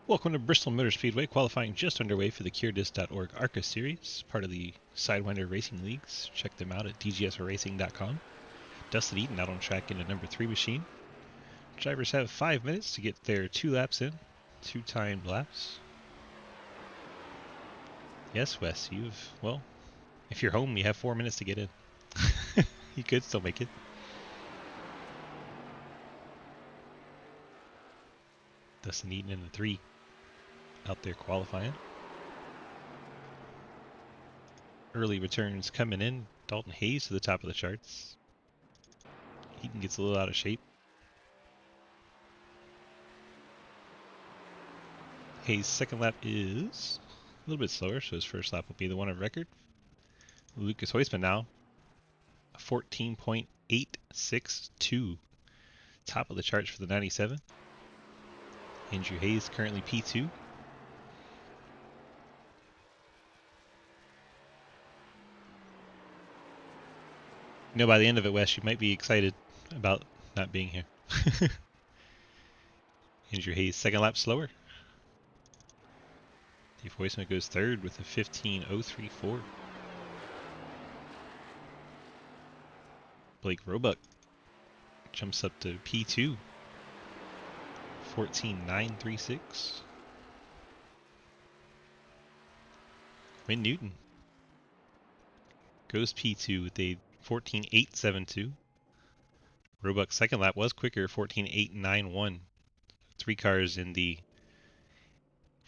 Welcome to Bristol Motor Speedway, qualifying just underway for the CureDisc.org ARCA series, part of the Sidewinder Racing Leagues. Check them out at dgsracing.com. Dustin Eaton out on track in a number 3 machine. Drivers have 5 minutes to get their 2 laps in, 2 timed laps. Yes, Wes, well, if you're home, you have 4 minutes to get in. You could still make it. Dustin Eaton in the 3 out there qualifying. Early returns coming in. Dalton Hayes to the top of the charts. Eaton gets a little out of shape. Hayes' second lap is a little bit slower, so his first lap will be the one of record. Lucas Heusman now, 14.862. Top of the charts for the 97. Andrew Hayes currently P2. You know, by the end of it, Wes, you might be excited about not being here. Andrew Hayes' second lap slower. Dave Heusman goes third with a 15.034. Blake Roebuck jumps up to P2. 14.936. Quinn Newton goes P2 with a 14.872. Roebuck's second lap was quicker, 14.891. 3 cars in the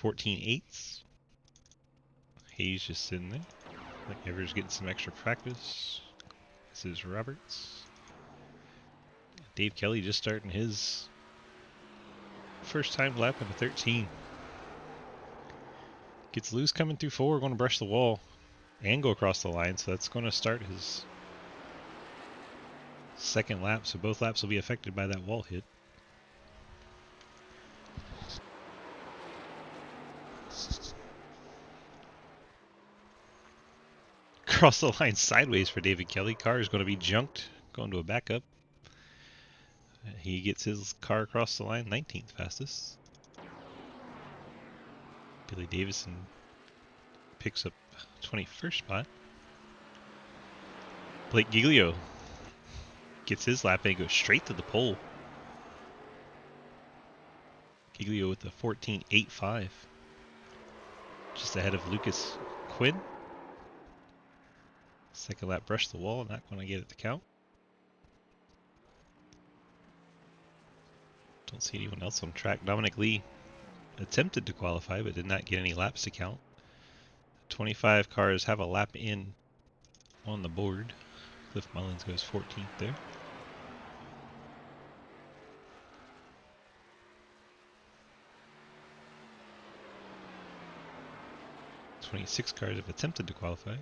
14.8s. Hayes just sitting there. Like Evers getting some extra practice. This is Roberts. Dave Kelly just starting his first time lap in a 13. Gets loose coming through 4, going to brush the wall and go across the line, so that's going to start his second lap, so both laps will be affected by that wall hit. Cross the line sideways for David Kelly. Car is going to be junked, going to a backup. He gets his car across the line, 19th fastest. Billy Davison picks up 21st spot. Blake Giglio gets his lap and goes straight to the pole. Giglio with the 14.85. Just ahead of Lucas Quinn. Second lap brushed the wall, not going to get it to count. Don't see anyone else on track. Dominic Lee attempted to qualify but did not get any laps to count. 25 cars have a lap in on the board. Cliff Mullins goes 14th there. "26 cars have attempted to qualify.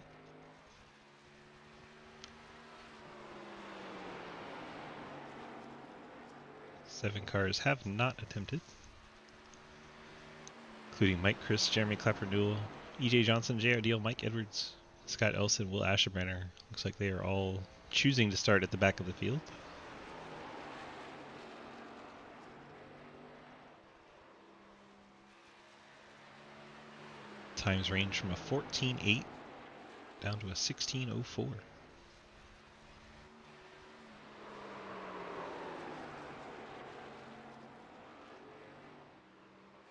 Seven cars have not attempted, including Mike Chris, Jeremy Clapper Newell, EJ Johnson, JR Deal, Mike Edwards, Scott Elson, Will Asherbrenner. Looks like they are all choosing to start at the back of the field. Times range from a 14.8 down to a 16.04.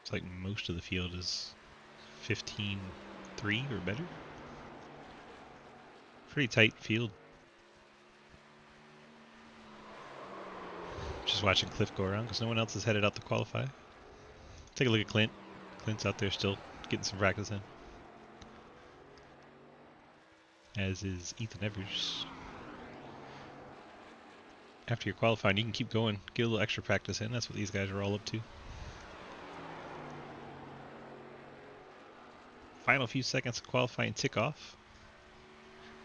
It's like most of the field is 15.3 or better. Pretty tight field. Just watching Cliff go around because no one else is headed out to qualify. Take a look at Clint. Clint's out there still getting some practice in. As is Ethan Evers. After you're qualifying, you can keep going. Get a little extra practice in. That's what these guys are all up to. Final few seconds of qualifying tick off.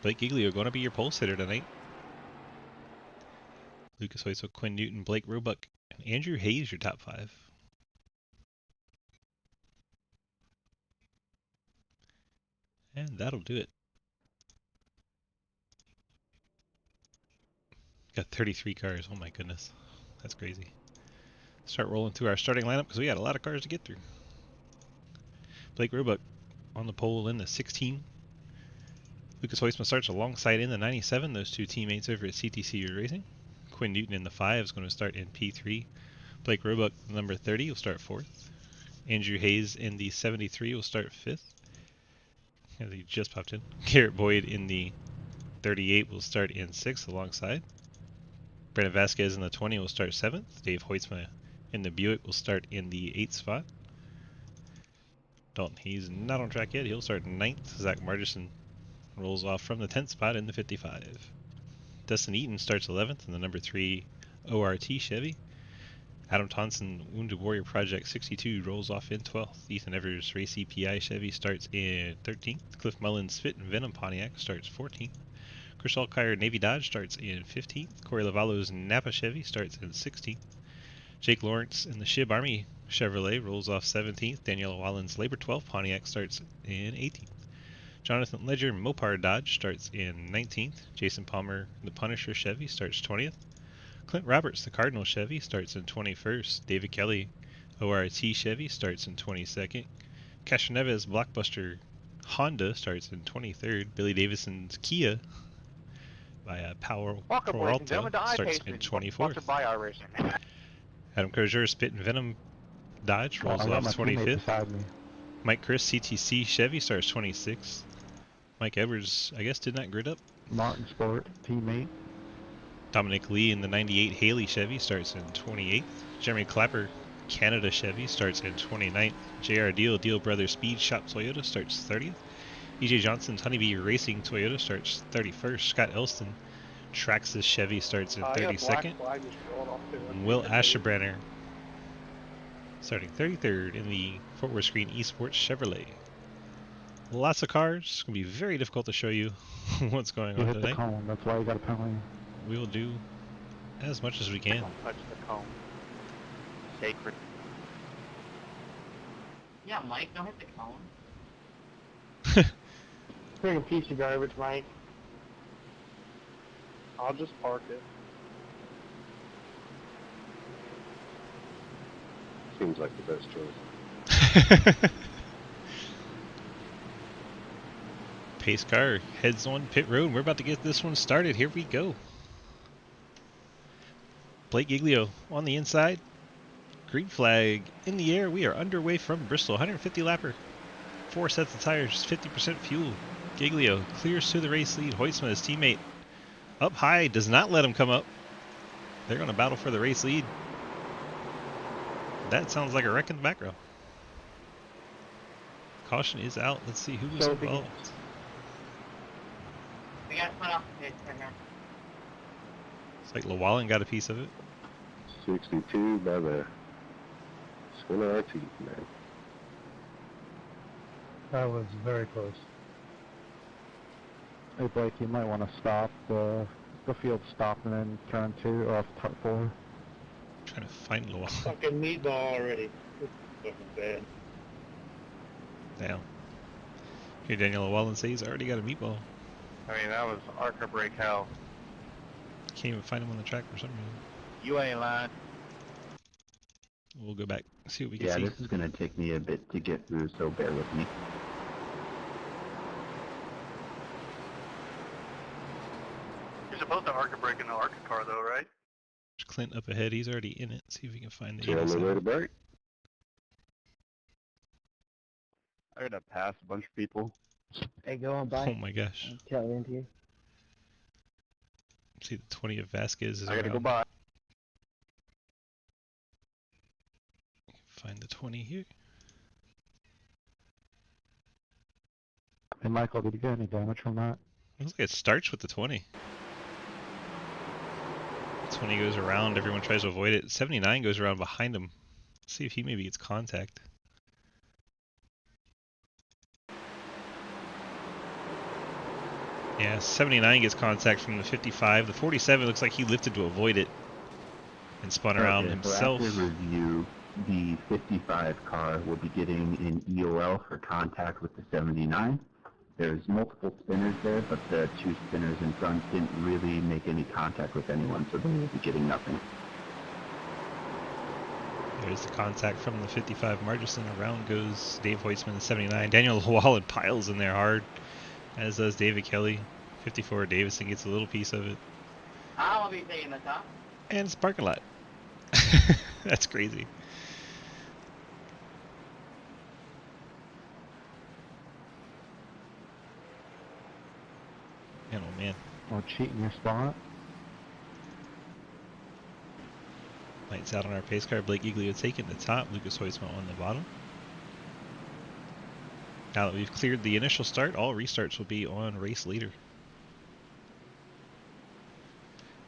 Blake Giglio going to be your pole sitter tonight. Lucas Heusman, Quinn Newton, Blake Roebuck, and Andrew Hayes your top 5. And that'll do it. Got 33 cars. Oh my goodness. That's crazy. Start rolling through our starting lineup because we got a lot of cars to get through. Blake Roebuck on the pole in the 16. Lucas Hoisma starts alongside in the 97. Those two teammates over at CTC Racing. Quinn Newton in the 5 is going to start in P3. Blake Roebuck, number 30, will start 4th. Andrew Hayes in the 73 will start 5th. As he just popped in. Garrett Boyd in the 38 will start in 6th alongside. Brandon Vasquez in the 20 will start 7th. Dave Hoitzma in the Buick will start in the 8th spot. Dalton Hayes not on track yet. He'll start 9th. Zach Margerson rolls off from the 10th spot in the 55. Dustin Eaton starts 11th in the number 3 ORT Chevy. Adam Thompson, Wounded Warrior Project 62, rolls off in 12th. Ethan Evers, Race EPI Chevy, starts in 13th. Cliff Mullins, Spit and Venom Pontiac, starts 14th. Chris Alkire, Navy Dodge, starts in 15th. Corey Lavallo's Napa Chevy starts in 16th. Jake Lawrence in the Shib Army Chevrolet rolls off 17th. Danielle Wallen's Labor 12 Pontiac starts in 18th. Jonathan Ledger, Mopar Dodge, starts in 19th. Jason Palmer, the Punisher Chevy, starts 20th. Clint Roberts, the Cardinal Chevy, starts in 21st. David Kelly, ORT Chevy, starts in 22nd. Castro Neves, Blockbuster Honda, starts in 23rd. Billy Davison's Kia by Power Peralta starts in 24th. Adam Crozier, Spit and Venom Dodge, rolls off 25th. Mike Chris, CTC Chevy, starts 26th. Mike Edwards, I guess, did not grid up. Martin Sport, teammate. Dominic Lee in the 98 Haley Chevy starts in 28th. Jeremy Clapper, Canada Chevy, starts in 29th. JR Deal Brothers Speed Shop Toyota starts 30th. EJ Johnson's Honeybee Racing Toyota starts 31st. Scott Elston, Traxxas Chevy, starts in 32nd. And Will Asherbrenner starting 33rd in the Fort Worth Screen Esports Chevrolet. Lots of cars. It's going to be very difficult to show you what's going on today. That's why you got a penalty. We will do as much as we can. Don't touch the cone. Sacred. Yeah, Mike, don't hit the cone. Bring a piece of garbage, Mike. I'll just park it. Seems like the best choice. Pace car heads on pit road. We're about to get this one started. Here we go. Blake Giglio on the inside. Green flag in the air. We are underway from Bristol. 150 lapper. 4 sets of tires, 50% fuel. Giglio clears to the race lead. Hoitzma, his teammate, up high, does not let him come up. They're going to battle for the race lead. That sounds like a wreck in the back row. Caution is out. Let's see who was involved. We gotta put off the pit right here. It's like Llewellyn got a piece of it. 62 by the Skinner RT, man. That was very close. Hey Blake, you might want to stop the field, stop and then turn 2 off top 4. Trying to find Llewellyn. Fucking meatball already. It's fucking bad. Damn. Here Daniel Llewellyn says he's already got a meatball. I mean, that was ARCA break hell. Can't even find him on the track for some reason. You ain't lying. We'll go back, see what we can Yeah, see. this is going to take me a bit to get through, so bear with me. You're supposed to ARCA break in the ARCA car, though, right? There's Clint up ahead. He's already in it. See if we can find the Is he on the way to 87. break? I gotta pass a bunch of people. Hey, go on by. Oh my gosh. I'll tell into you. See the 20 of Vasquez is I gotta around. go by. Find the 20 here. Hey Michael, did you get any damage from that? Looks like it starts with the 20. 20 goes around, everyone tries to avoid it. 79 goes around behind him. Let's see if he maybe gets contact. Yeah, 79 gets contact from the 55. The 47 looks like he lifted to avoid it and spun around himself. So after review, the 55 car will be getting an EOL for contact with the 79. There's multiple spinners there, but the 2 spinners in front didn't really make any contact with anyone, so they will be getting nothing. There's the contact from the 55 Margison. Around goes Dave Hoytsman, the 79. Daniel Wallen piles in there hard, as does David Kelly. 54 Davison gets a little piece of it. I'll be taking the top. And it's parking lot. That's crazy. Man, oh man. Oh, cheating your spot. Lights out on our pace car. Blake Giglio taking the top. Lucas Hoytsman on the bottom. Now that we've cleared the initial start, all restarts will be on race leader.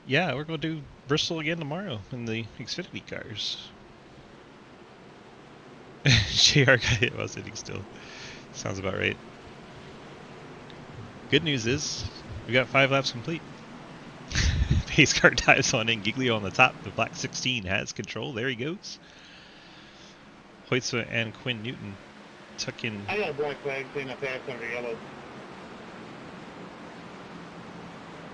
Yeah, we're going to do Bristol again tomorrow in the Xfinity cars. JR got hit while sitting still. Sounds about right. Good news is, we got 5 laps complete. Pace car dives on in. Giglio on the top. The black 16 has control. There he goes. Hoytsma and Quinn Newton tuck in. I got a black flag saying I passed under yellow.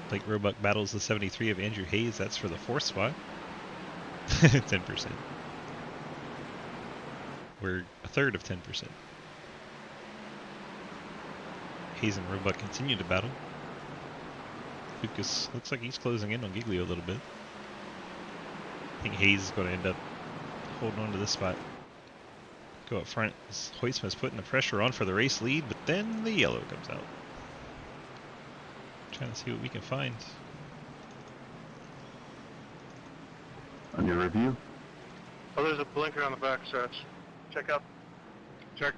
Blake Roebuck battles the 73 of Andrew Hayes. That's for the 4th spot. 10%. We're a third of 10%. Hayes and Roebuck continue to battle. Lucas looks like he's closing in on Giglio a little bit. I think Hayes is going to end up holding on to this spot. Go up front. Hoytsman's putting the pressure on for the race lead, but then the yellow comes out. Trying to see what we can find. Under review. Oh, there's a blinker on the back stretch. Check up. Check.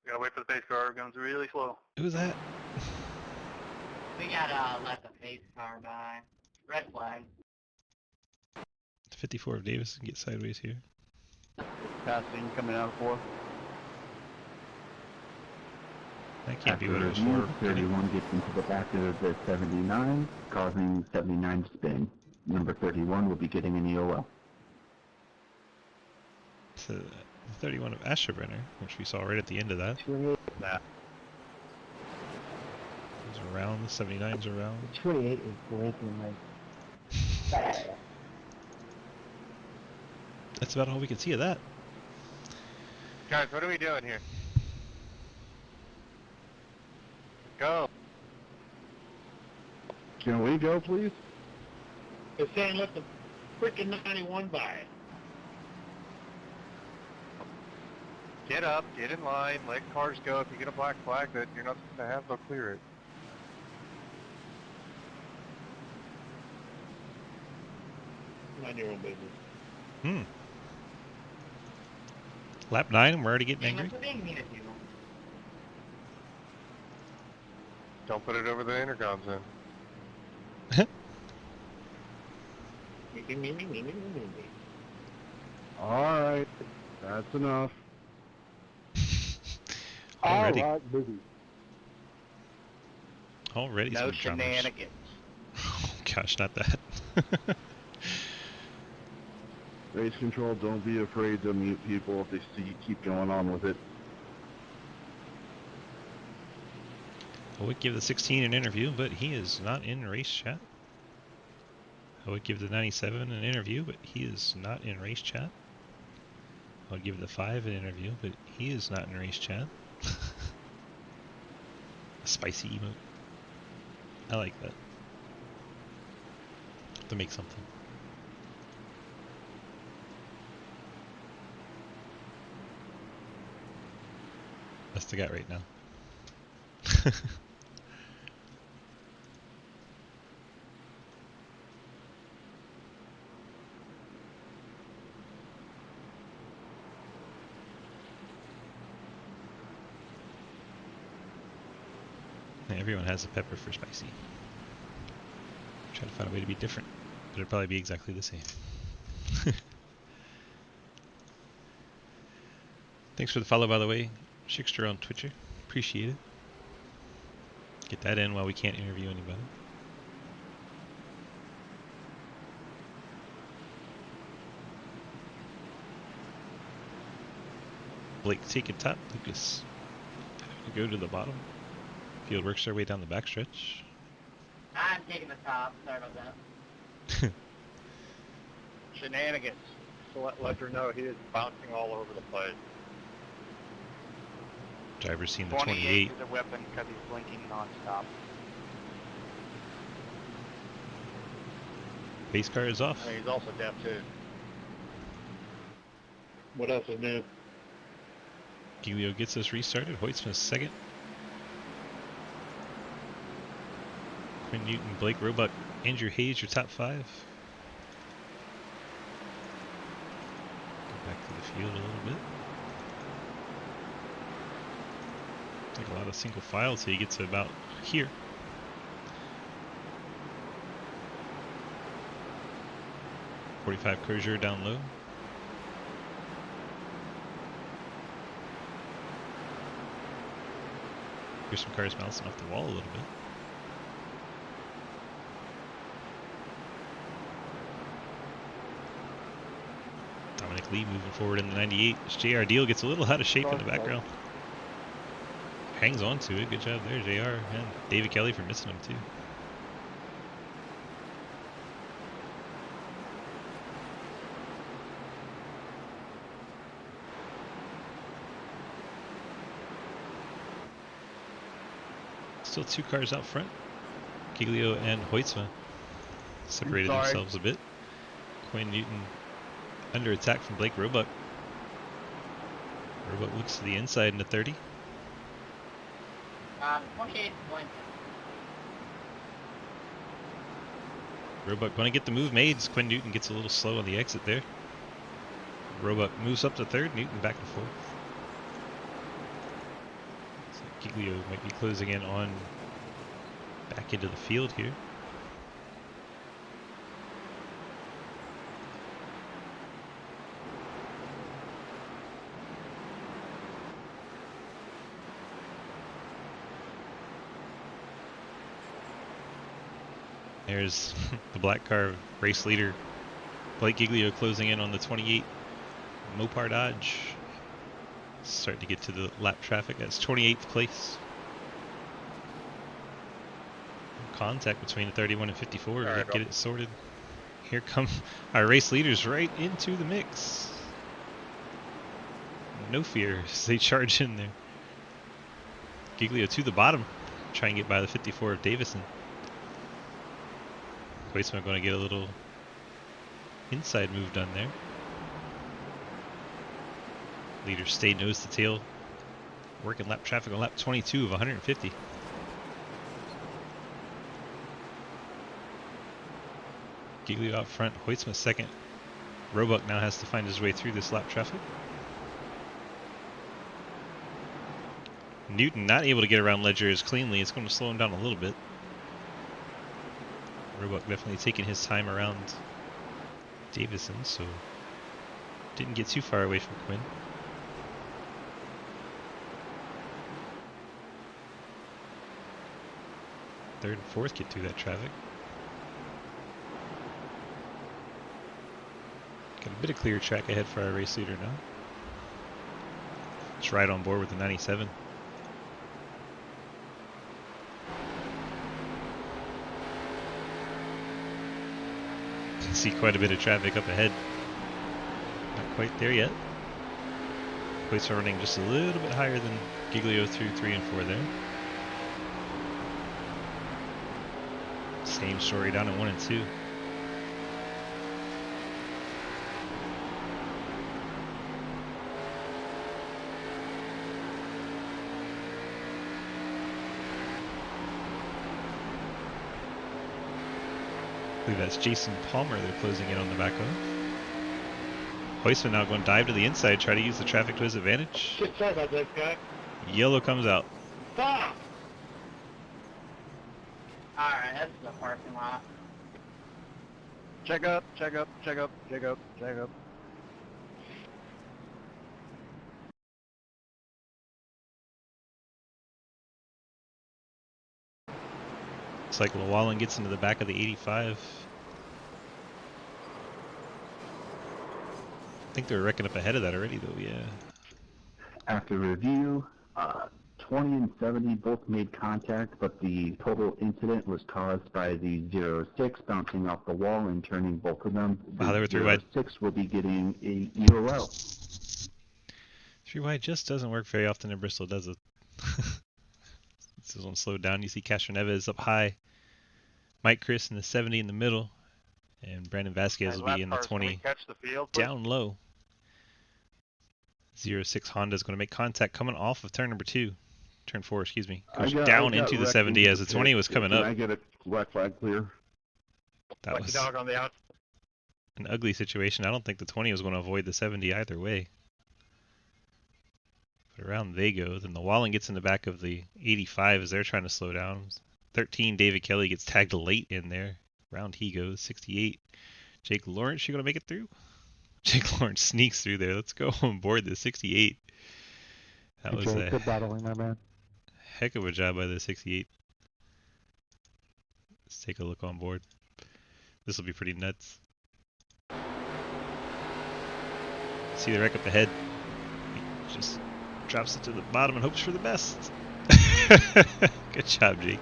Gotta wait for the pace car. Guns really slow. Who's that? We gotta let the pace car by. Red flag. 54 of Davis get sideways here. Passing coming out of 4. That can't be After what it was review, for. 31 gets into the back of the 79, causing 79 to spin. Number 31 will be getting an EOL. It's the 31 of Asherbrenner, which we saw right at the end of that. 28, It's around, the 79's around. 28 is blinking like. That's about all we can see of that. Guys, what are we doing here? Go. Can we go, please? It's saying let the freaking 91 by. Get up, get in line, let cars go. If you get a black flag that you're not supposed to have, they'll clear it. Mind your own business. Lap 9, and we're already getting Dang, angry. that's what they mean if you. Don't put it over the intercoms then. Alright, that's enough. Already, Alright, booby. already No some dramas. shenanigans. Oh gosh, not that. Race control, don't be afraid to mute people if they see you keep going on with it. I would give the 16 an interview, but he is not in race chat. I would give the 97 an interview, but he is not in race chat. I would give the 5 an interview, but he is not in race chat. A spicy emote. I like that. Have to make something. That's the guy right now. Everyone has a pepper for spicy. Try to find a way to be different, but it'll probably be exactly the same. Thanks for the follow, by the way. Shikster on Twitcher. Appreciate it. Get that in while we can't interview anybody. Blake taking top. Lucas to go to the bottom. Field works their way down the backstretch. I'm taking the top. Sorry about that. shenanigans. So let Ledger know he is bouncing all over the place. Driver's seen the 28 28. is a weapon because he's blinking nonstop. Base car is off. I mean, he's also deaf too. What else is new? Giglio gets us restarted. Hoytsmith second. Quinn Newton, Blake Roebuck, Andrew Hayes, your top 5. Go back to the field a little bit. Take a lot of single file till you get to about here. .45 Crozier down low. Here's some cars bouncing off the wall a little bit. Dominic Lee moving forward in the 98. This JR Deal gets a little out of shape in the background. Hangs on to it. Good job there, JR. And David Kelly for missing him too. Still 2 cars out front. Giglio and Hoytsma separated themselves a bit. Quinn Newton under attack from Blake Roebuck. Roebuck looks to the inside in the 30. 28 points. Roebuck going to get the move made as Quinn Newton gets a little slow on the exit there. Roebuck moves up to 3rd, Newton back and forth. So Giglio might be closing in on back into the field here. There's the black car race leader, Blake Giglio, closing in on the 28 Mopar Dodge. Starting to get to the lap traffic. That's 28th place. Contact between the 31 and 54 to get it sorted. Here come our race leaders right into the mix. No fear as they charge in there. Giglio to the bottom, try and get by the 54 of Davison. Hoytsma going to get a little inside move done there. Leaders stay nose to tail, working lap traffic on lap 22 of 150. Giglio out front, Hoytsma second. Roebuck now has to find his way through this lap traffic. Newton not able to get around Ledger as cleanly. It's going to slow him down a little bit. Roebuck definitely taking his time around Davison, so didn't get too far away from Quinn. Third and fourth get through that traffic. Got a bit of clear track ahead for our race leader now. It's right on board with the 97. See quite a bit of traffic up ahead. Not quite there yet. Plates are running just a little bit higher than Giglio through 3 and 4 there. Same story down at 1 and 2. I believe that's Jason Palmer they're closing in on the back of. Hoytsma now going to dive to the inside, try to use the traffic to his advantage. Shit, sorry about that, guy. Yellow comes out. Stop! Alright, that's the parking lot. Check up, check up, check up, check up, check up. Looks like Llewellyn gets into the back of the 85. I think they were wrecking up ahead of that already though, yeah. After review, 20 and 70 both made contact, but the total incident was caused by the 06 bouncing off the wall and turning both of them. Wow, they were three wide. 06 will be getting a EOL. 3 wide just doesn't work very often in Bristol, does it? This is one slowed down. You see Castroneves up high. Mike Chris in the 70 in the middle. And Brandon Vasquez will be in the 20 catch the field, please? down low. 06 Honda is going to make contact coming off of turn number 2. Turn 4, excuse me. Goes down into the 70 as the 20 was coming up. Can I get a black flag clear? That Lucky was dog on the outside. an ugly situation. I don't think the 20 was going to avoid the 70 either way. But around they go. Then the Wallen gets in the back of the 85 as they're trying to slow down. 13, David Kelly gets tagged late in there. Round he goes. 68, Jake Lawrence, you going to make it through? Jake Lawrence sneaks through there. Let's go on board the 68. That was a Good battling, my man. heck of a job by the 68. Let's take a look on board. This will be pretty nuts. See the wreck up ahead. He just drops it to the bottom and hopes for the best. Good job, Jake.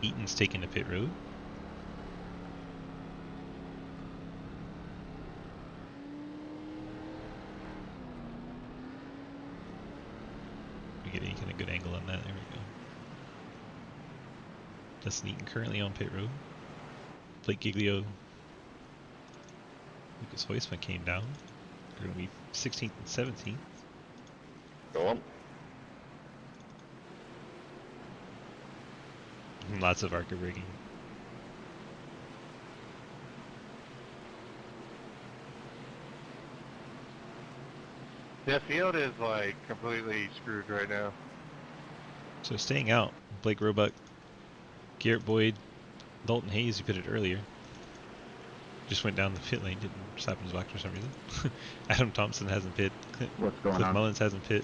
Eaton's taking the pit road. We get any kind of good angle on that. There we go. Dustin Eaton currently on pit road. Blake Giglio, Lucas Hoisman came down. They're going to be 16th and 17th. Go on. And lots of ARCA rigging. The field is like completely screwed right now. So staying out, Blake Roebuck, Garrett Boyd, Dalton Hayes, who pitted earlier, just went down the pit lane, didn't stop in his box for some reason. Adam Thompson hasn't pit. What's going Cliff on? Mullins hasn't pit.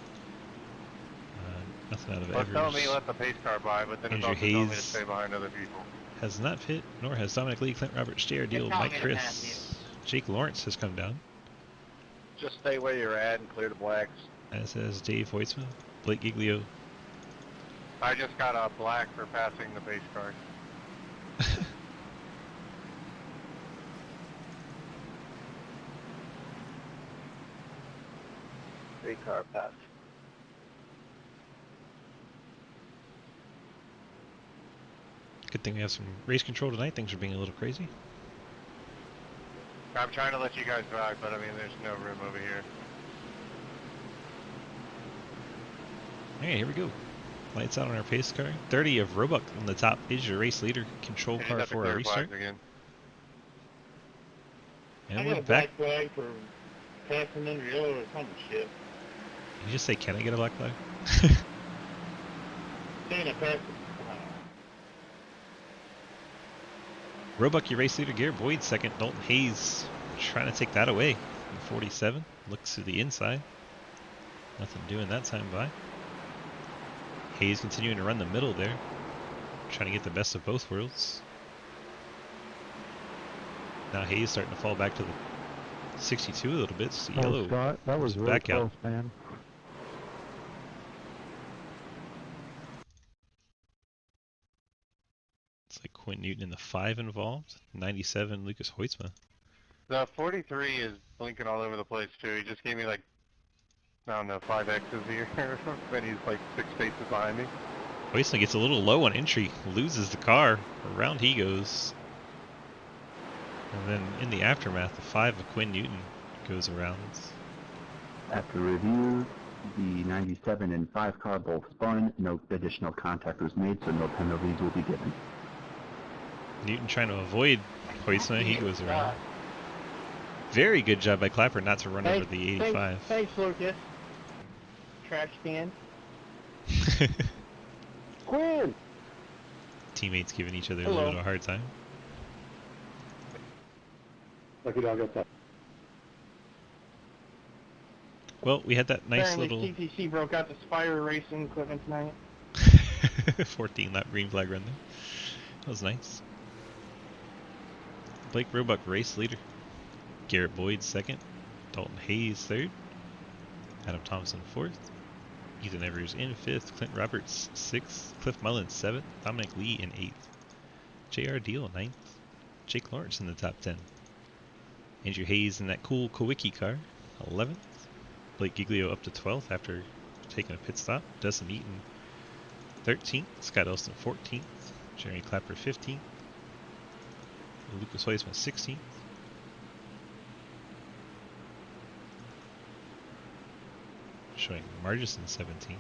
Nothing out of Well, it's telling me Evers. let the pace car by, but then it's Andrew also telling me to Hayes. stay behind other people. Has not pit, nor has Dominic Lee, Clint Roberts, J.R. Deal, telling Mike me to Chris. pass Jake Lawrence has come down, Just stay where you're at and clear the blacks. as has Dave Hoitzman, Blake Giglio. I just got a black for passing the pace car. Three-car pass. Good thing we have some race control tonight. Things are being a little crazy. I'm trying to let you guys drive, but I mean, there's no room over here. Alright, here we go. Lights out on our pace car. 30 of Roebuck on the top is your race leader. Control And you car got the for a clear restart. flags again. And we're back. flag for passing under yellow or some shit. Did you just say, can I get a black flag? Saying I passed it. Roebuck, your race leader. Garrett Boyd second. Dalton Hayes trying to take that away. 47. Looks to the inside. Nothing doing that time by. Hayes continuing to run the middle there. Trying to get the best of both worlds. Now Hayes starting to fall back to the 62 a little bit. So yellow. Scott, that was really back close, out. man. It's like Quinn Newton in the 5 involved. 97, Lucas Hoitzma. The 43 is blinking all over the place too. He just gave me like, I don't know, 5 X's here, and he's like 6 spaces behind me. Hoitzma gets a little low on entry, loses the car. Around he goes. And then in the aftermath, the 5 of Quinn Newton goes around. After review, the 97 and 5 car both spun. No additional contact was made, so no penalties will be given. Newton trying to avoid Hoitzma, he goes around. Very good job by Clapper not to run over the 85. Thanks, Lucas. Trash can. Quinn! Teammates giving each other a Hello. little bit of a hard time. Lucky dog got that. Well, we had that nice Apparently little CTC broke out the Spire racing equipment tonight. 14 lap green flag run there. That was nice. Blake Roebuck, race leader. Garrett Boyd second. Dalton Hayes third. Adam Thompson fourth. Ethan Evers in fifth. Clint Roberts sixth. Cliff Mullins seventh. Dominic Lee in eighth. J.R. Deal ninth. Jake Lawrence in the top 10. Andrew Hayes in that cool Kowicki car 11th. Blake Giglio up to 12th after taking a pit stop. Dustin Eaton 13th. Scott Elston 14th. Jeremy Clapper 15th. Lucas Weisman 16th. Showing Margison 17th.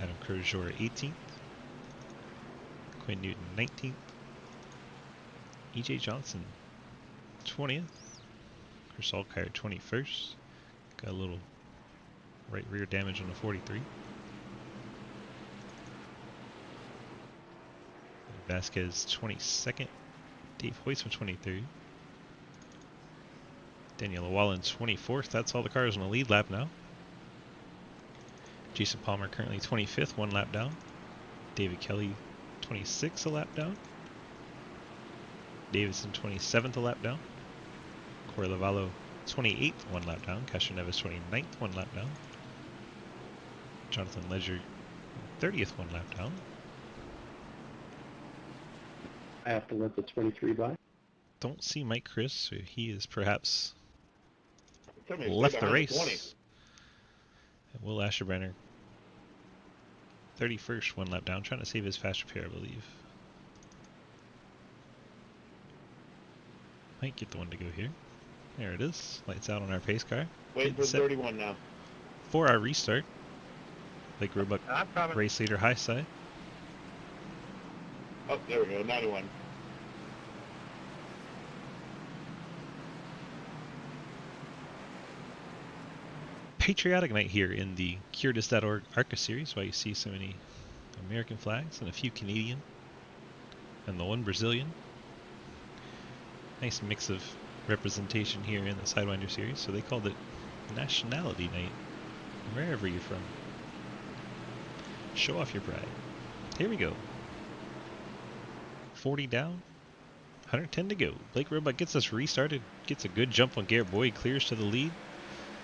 Adam Kurjor 18th. Quinn Newton 19th. EJ Johnson 20th. Chris Alkire 21st. Got a little right rear damage on the 43. Vasquez 22nd. Dave Hoytsman 23rd. Daniel Wallen 24th. That's all the cars on the lead lap now. Jason Palmer currently 25th, 1 lap down. David Kelly 26th, a lap down. Davidson 27th, a lap down. Corey Lavallo 28th, 1 lap down. Castro Neves 29th, 1 lap down. Jonathan Ledger 30th, 1 lap down. I have to let the 23 by. Don't see Mike Chris, so he is perhaps Somebody left stayed the behind race. 20. And Will Asherbrenner 31st, 1 lap down, trying to save his fast repair, I believe. Might get the one to go here. There it is. Lights out on our pace car. Waiting for Set 31 now. for our restart. Blake Roebuck, I'm coming. race leader, high side. Oh, there we go, 91. Patriotic night here in the Curious.org ARCA series, why you see so many American flags and a few Canadian and the one Brazilian. Nice mix of representation here in the Sidewinder series, so they called it Nationality Night, wherever you're from. Show off your pride. Here we go. 40 down, 110 to go. Blake Roebuck gets us restarted, gets a good jump on Garrett Boyd, clears to the lead.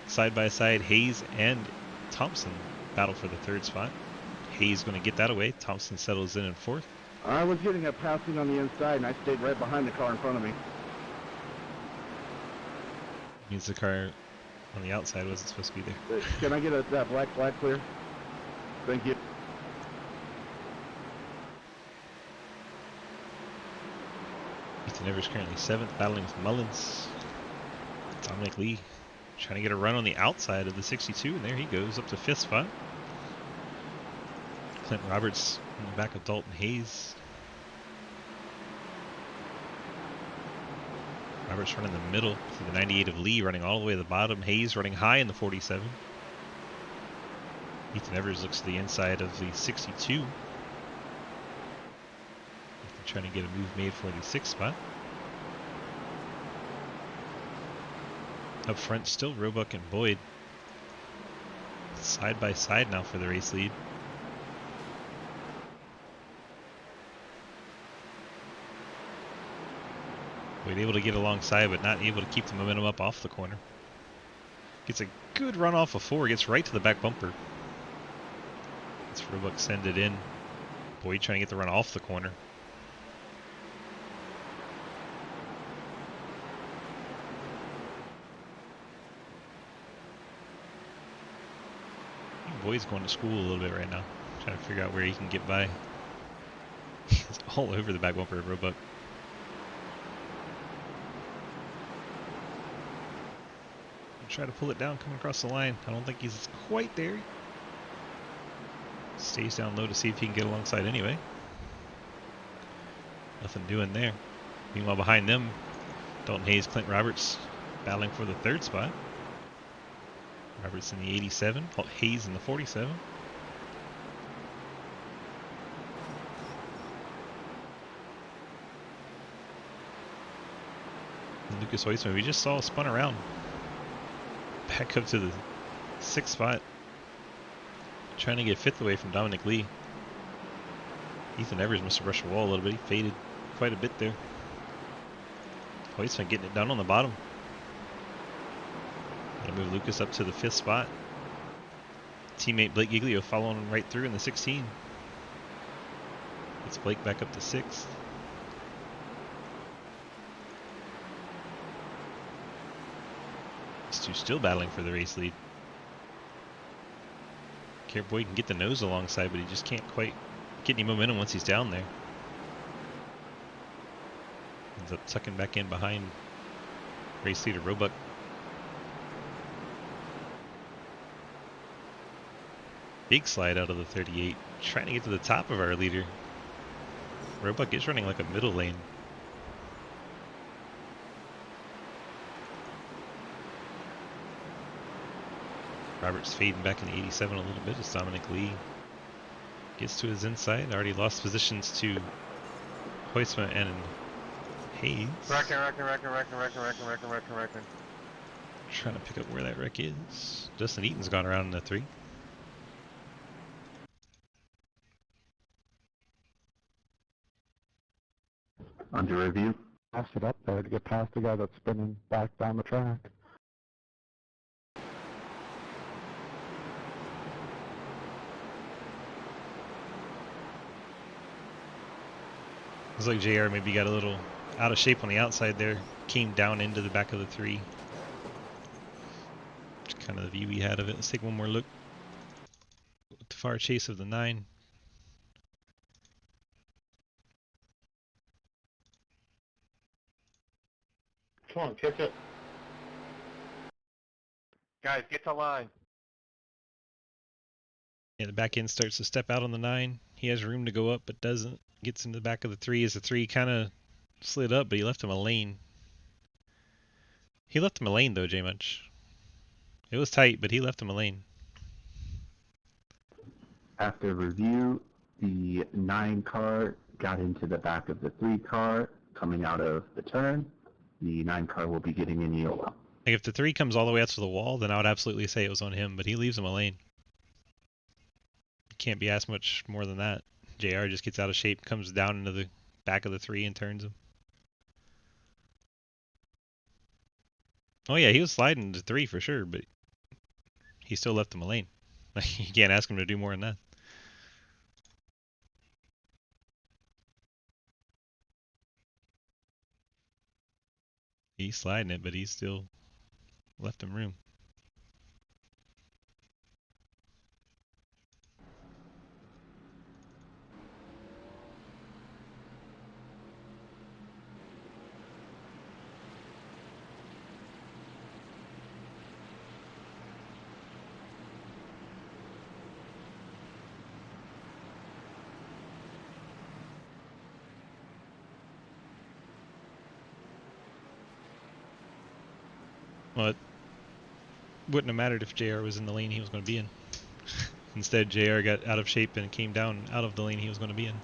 Side by side, Hayes and Thompson battle for the 3rd spot. Hayes going to get that away. Thompson settles in 4th. I was getting a passing on the inside, and I stayed right behind the car in front of me. Means the car on the outside wasn't supposed to be there. Can I get that black flag clear? Thank you. Ethan Evers currently 7th, battling with Mullins. Dominic Lee trying to get a run on the outside of the 62, and there he goes up to 5th spot. Clint Roberts in the back of Dalton Hayes. Roberts running in the middle to the 98 of Lee, running all the way to the bottom. Hayes running high in the 47. Ethan Evers looks to the inside of the 62. Trying to get a move made for the 6th spot. Up front, still Roebuck and Boyd. Side by side now for the race lead. Boyd able to get alongside, but not able to keep the momentum up off the corner. Gets a good run off of 4, gets right to the back bumper. Let's Roebuck send it in. Boyd trying to get the run off the corner. Boyd's going to school a little bit right now, trying to figure out where he can get by. He's all over the back bumper of Roebuck. Try to pull it down, coming across the line. I don't think he's quite there. Stays down low to see if he can get alongside anyway. Nothing doing there. Meanwhile, behind them, Dalton Hayes, Clint Roberts battling for the 3rd spot. Roberts in the 87, Hayes in the 47. And Lucas Hoisman, we just saw spun around. Back up to the 6th spot. Trying to get 5th away from Dominic Lee. Ethan Evers must have brushed the wall a little bit. He faded quite a bit there. Hoistman getting it done on the bottom. Gonna move Lucas up to the 5th spot. Teammate Blake Giglio following right through in the 16. Gets Blake back up to 6th. These two still battling for the race lead. Careboy can get the nose alongside, but he just can't quite get any momentum once he's down there. Ends up tucking back in behind race leader Roebuck. Big slide out of the 38, trying to get to the top of our leader. Roebuck is running like a middle lane. Robert's fading back in 87 a little bit as Dominic Lee gets to his inside. Already lost positions to Hoistman and Hayes. Wrecking. Trying to pick up where that wreck is. Justin Eaton's gone around in the 3. Under review. Pass it up there to get past the guy that's spinning back down the track. Looks like JR maybe got a little out of shape on the outside there. Came down into the back of the 3. Just kind of the view we had of it. Let's take one more look. With the far chase of the 9. Come on, catch up. Guys, get to line. Yeah, the back end starts to step out on the 9. He has room to go up, but doesn't. Gets into the back of the 3 as the 3 kind of slid up, but he left him a lane. He left him a lane though, J-Much. It was tight, but he left him a lane. After review, the 9 car got into the back of the 3 car coming out of the turn. The 9 car will be getting in EOL. Like if the 3 comes all the way out to the wall, then I would absolutely say it was on him, but he leaves him a lane. Can't be asked much more than that. JR just gets out of shape, comes down into the back of the 3 and turns him. Oh yeah, he was sliding to 3 for sure, but he still left him a lane. You can't ask him to do more than that. He's sliding it, but he still left him room. Well, it wouldn't have mattered if JR was in the lane he was going to be in. Instead, JR got out of shape and came down out of the lane he was going to be in.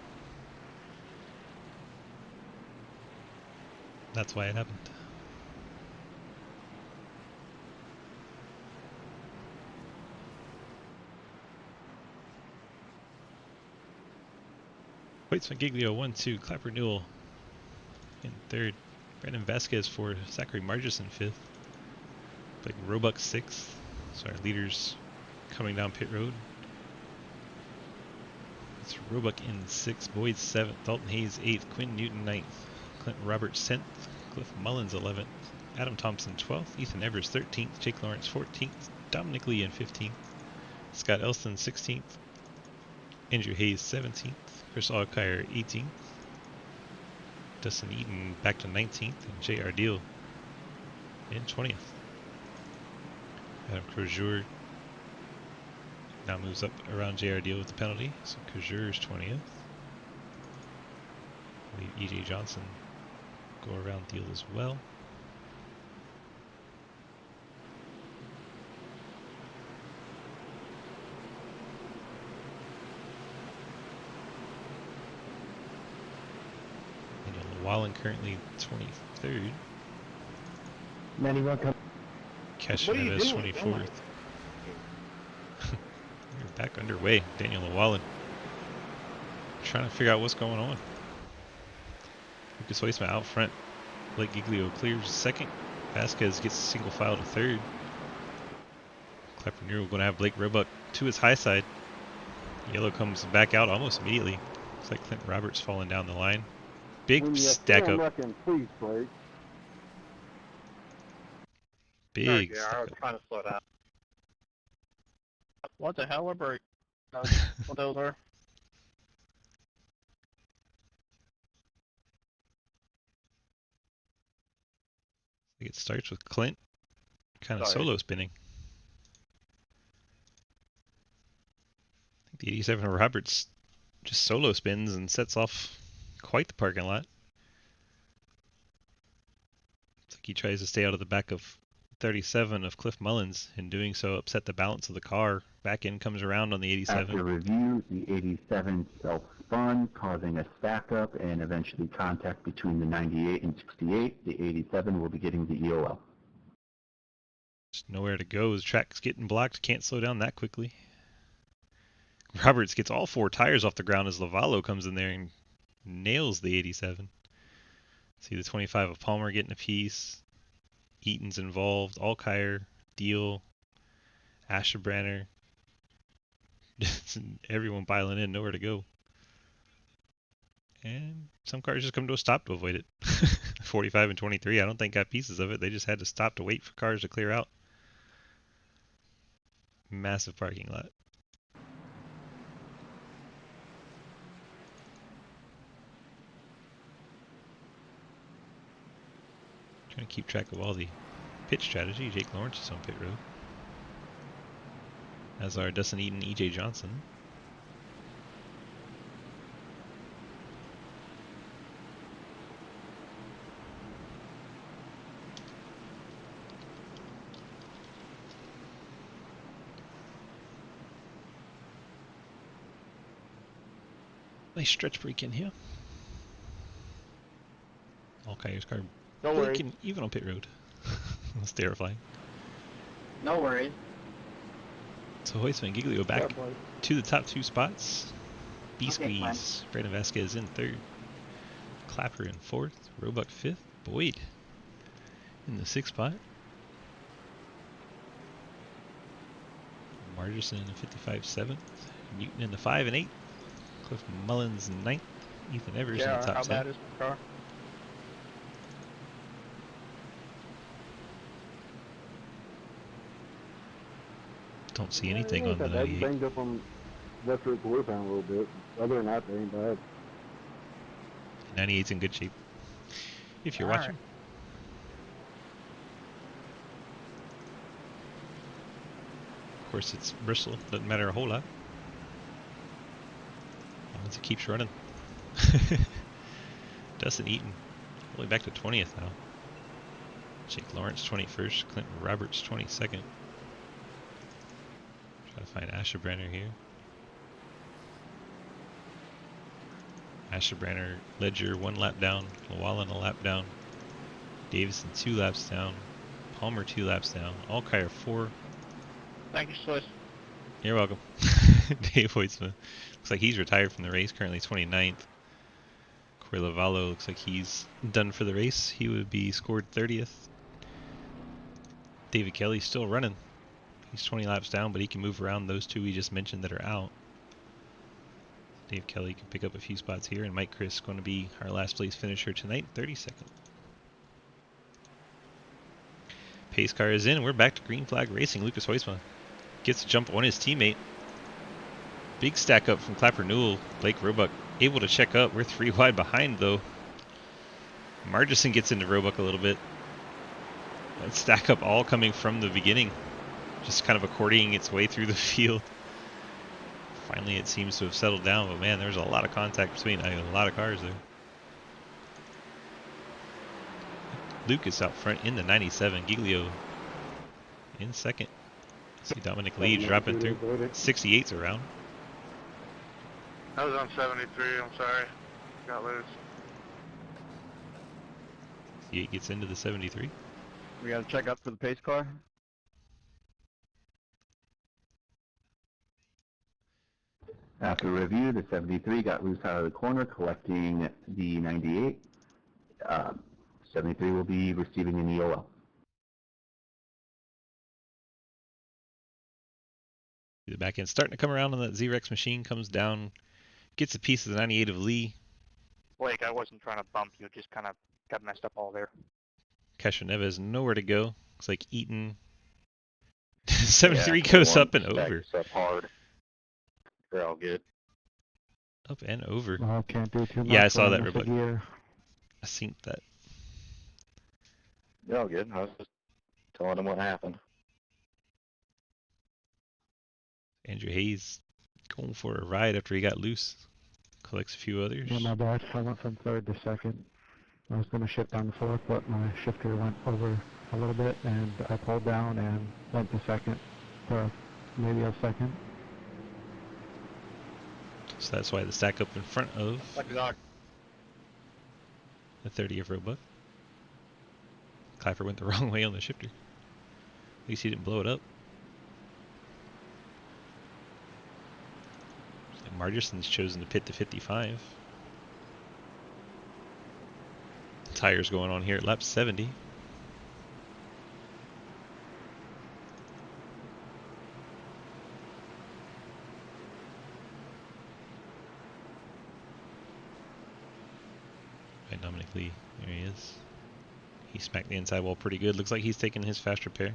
That's why it happened. Hoistman Giglio 1-2, Clapper Newell in 3rd. Brandon Vasquez for Zachary Margison 5th. Like Roebuck 6th. So our leaders coming down pit road. It's Roebuck in 6th, Boyd 7th, Dalton Hayes 8th, Quinn Newton 9th, Clinton Roberts 10th, Cliff Mullins 11th, Adam Thompson 12th, Ethan Evers 13th, Jake Lawrence 14th, Dominic Lee in 15th, Scott Elston 16th, Andrew Hayes 17th, Chris Alkire 18th, Dustin Eaton back to 19th, and J.R. Deal in 20th. Adam Crozier now moves up around J.R. Deal with the penalty, so Crozier's 20th. E.J. Johnson go around Deal as well. Daniel Llewellyn currently 23rd. Manny, welcome. What are you Cashew doing? 24th. Oh my- We're back underway. Daniel Llewellyn trying to figure out what's going on. Lucas Hoistman out front Blake Giglio clears second. Vasquez gets single file to third. Clapper Nero going to have Blake Roebuck to his high side. Yellow comes back out almost immediately. Looks like Clint Roberts falling down the line. Big stack up. Wrecking, please brake. Big Yeah, I stack was up. trying to slow down. What the hell? What break? What those are? It starts with Clint kind of Sorry. solo spinning. I think the 87 Roberts just solo spins and sets off quite the parking lot. It's like he tries to stay out of the back of 37 of Cliff Mullins. In doing so, upset the balance of the car. Back end comes around on the 87. After review, the 87 self-spun, causing a stack-up and eventually contact between the 98 and 68. The 87 will be getting the EOL. Just nowhere to go. The track's getting blocked. Can't slow down that quickly. Roberts gets all four tires off the ground as Lavallo comes in there and nails the 87. See the 25 of Palmer getting a piece. Eaton's involved. Alkire, Deal, Asherbranner. Everyone piling in, nowhere to go. And some cars just come to a stop to avoid it. 45 and 23, I don't think got pieces of it. They just had to stop to wait for cars to clear out. Massive parking lot. Trying to keep track of all the pit strategy. Jake Lawrence is on pit road. As are Dustin Eaton, EJ Johnson. Nice stretch break in here. Alkire's car No worries. breaking even on pit road. That's terrifying. No worries. So Hoistman and Giglio back Yeah, boy. to the top two spots. Okay, B-Squeeze. Brandon Vasquez in third. Clapper in fourth. Roebuck fifth. Boyd in the sixth spot. Margerson in the 55 seventh. Newton in the 5 and 8. Cliff Mullins in ninth. Ethan Evers in the Yeah, top how 10. bad is my car? Don't see anything on the That 98. banged up on left rear quarter panel a little bit. Other than that, they ain't bad. 98's in good shape. If you're All watching. Of course, it's Bristol. Doesn't matter a whole lot. Once it keeps running. Dustin Eaton, all the way back to 20th now. Jake Lawrence 21st. Clinton Roberts 22nd. Try to find Asherbranner here. Asherbranner, Ledger 1 lap down. Llewellyn a lap down. Davison 2 laps down. Palmer 2 laps down. Alkire 4. Thank you, Swiss. You're welcome. Dave Hoitzman. Looks like he's retired from the race, currently 29th. Corey Lavallo looks like he's done for the race. He would be scored 30th. David Kelly's still running. He's 20 laps down, but he can move around those two we just mentioned that are out. Dave Kelly can pick up a few spots here, and Mike Chris going to be our last place finisher tonight, 32nd. Pace car is in, and we're back to green flag racing. Lucas Hoisma gets a jump on his teammate. Big stack up from Clapper Newell. Blake Roebuck able to check up. We're 3 wide behind though. Margerson gets into Roebuck a little bit. That stack up all coming from the beginning. Just kind of accordioning its way through the field. Finally it seems to have settled down, but man, there's a lot of contact between a lot of cars there. Lucas out front in the 97. Giglio in second. See Dominic Lee dropping through. 68's around. I was on 73, I'm sorry. Got loose. 68 gets into the 73. We gotta check up for the pace car. After review, the 73 got loose out of the corner, collecting the 98. 73 will be receiving an EOL. The back end starting to come around on that Z-Rex machine, comes down, gets a piece of the 98 of Lee. Blake, I wasn't trying to bump you, just kind of got messed up all there. Castro Neves nowhere to go. Looks like Eaton. 73 goes up and over. Up hard. They're all good. Up and over. Well, can't do too much. Yeah, I saw when that, it's a Roebuck. gear. I synced that. They're all good. I was just telling them what happened. Andrew Hayes going for a ride after he got loose. Collects a few others. Yeah, my bad. I went from third to second. I was going to shift down to fourth, but my shifter went over a little bit, and I pulled down and went to second for maybe a second. So that's why the stack up in front of Like a dog. the 30 of Roebuck. Clapper went the wrong way on the shifter. At least he didn't blow it up. And Margerson's chosen to pit to 55. Tires going on here at lap 70. By Dominic Lee. There he is. He smacked the inside wall pretty good. Looks like he's taking his fast repair.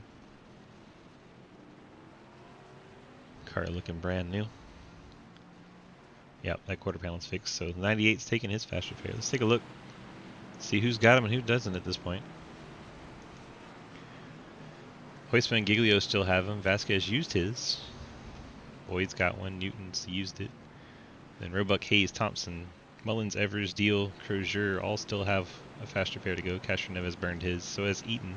Car looking brand new. Yep, that quarter panel's fixed. So the 98's taking his fast repair. Let's take a look. See who's got him and who doesn't at this point. Hoistman and Giglio still have him. Vasquez used his. Boyd's got one. Newton's used it. Then Roebuck, Hayes, Thompson, Mullins, Evers, Deal, Crozier all still have a fast repair to go. Castro Neves burned his. So has Eaton.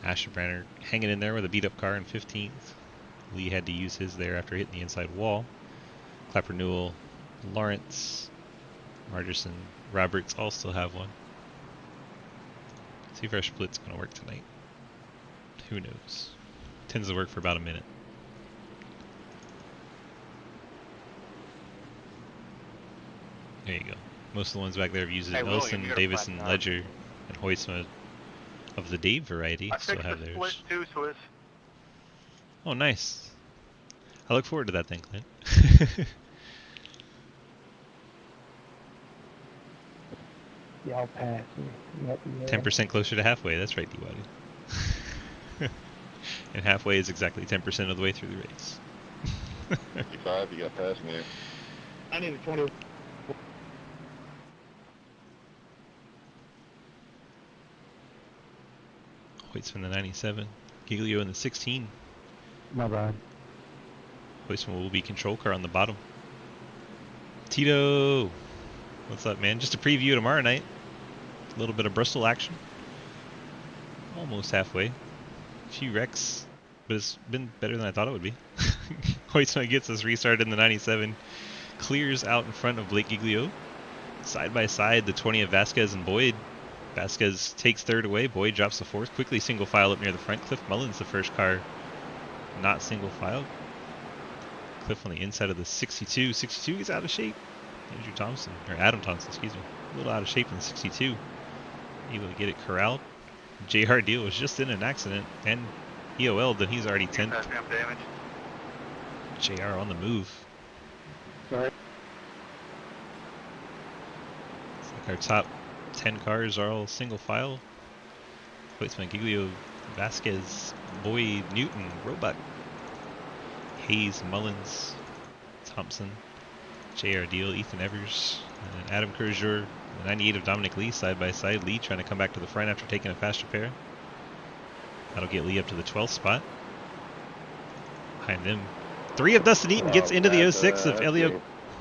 Asherbranner hanging in there with a beat up car in 15th. Lee had to use his there after hitting the inside wall. Clapper, Newell, Lawrence, Margerson, Roberts all still have one. See if our split's going to work tonight. Who knows? Tends to work for about a minute. There you go. Most of the ones back there have used it. Hey, William, Nelson, you got a Davison, flat tire. Ledger, and Hoytsma of the Dave variety still have theirs. split too, Swiss. Oh, nice. I look forward to that thing, Clint. Y'all pass me. Yep, yeah. 10% closer to halfway. That's right, D-Waddy. And halfway is exactly 10% of the way through the race. 55, you got past me. I need a 20. Hoytsman the 97. Giglio in the 16. My bad. Hoytsman will be control car on the bottom. Tito! What's up, man? Just a preview tomorrow night. A little bit of Bristol action. Almost halfway. A few wrecks, but it's been better than I thought it would be. Hoytsman gets us restarted in the 97. Clears out in front of Blake Giglio. Side by side, the 20 of Vasquez and Boyd. Vasquez takes third away. Boyd drops the fourth. Quickly single file up near the front. Cliff Mullins, the first car, not single file. Cliff on the inside of the 62. 62 gets out of shape. Andrew Thompson, or Adam Thompson, excuse me. A little out of shape in the 62. Able to get it corralled. JR Deal was just in an accident and EOL'd, and he's already 10th. Damage. JR on the move. Sorry. It's like our top 10 cars are all single file. Hoytsman, Giglio, Vasquez, Boyd, Newton, Roebuck, Hayes, Mullins, Thompson, JR Deal, Ethan Evers, and Adam Crozier, the 98 of Dominic Lee side by side. Lee trying to come back to the front after taking a fast repair. That'll get Lee up to the 12th spot. Behind them, 3 of Dustin Eaton gets into the 06 of Elio.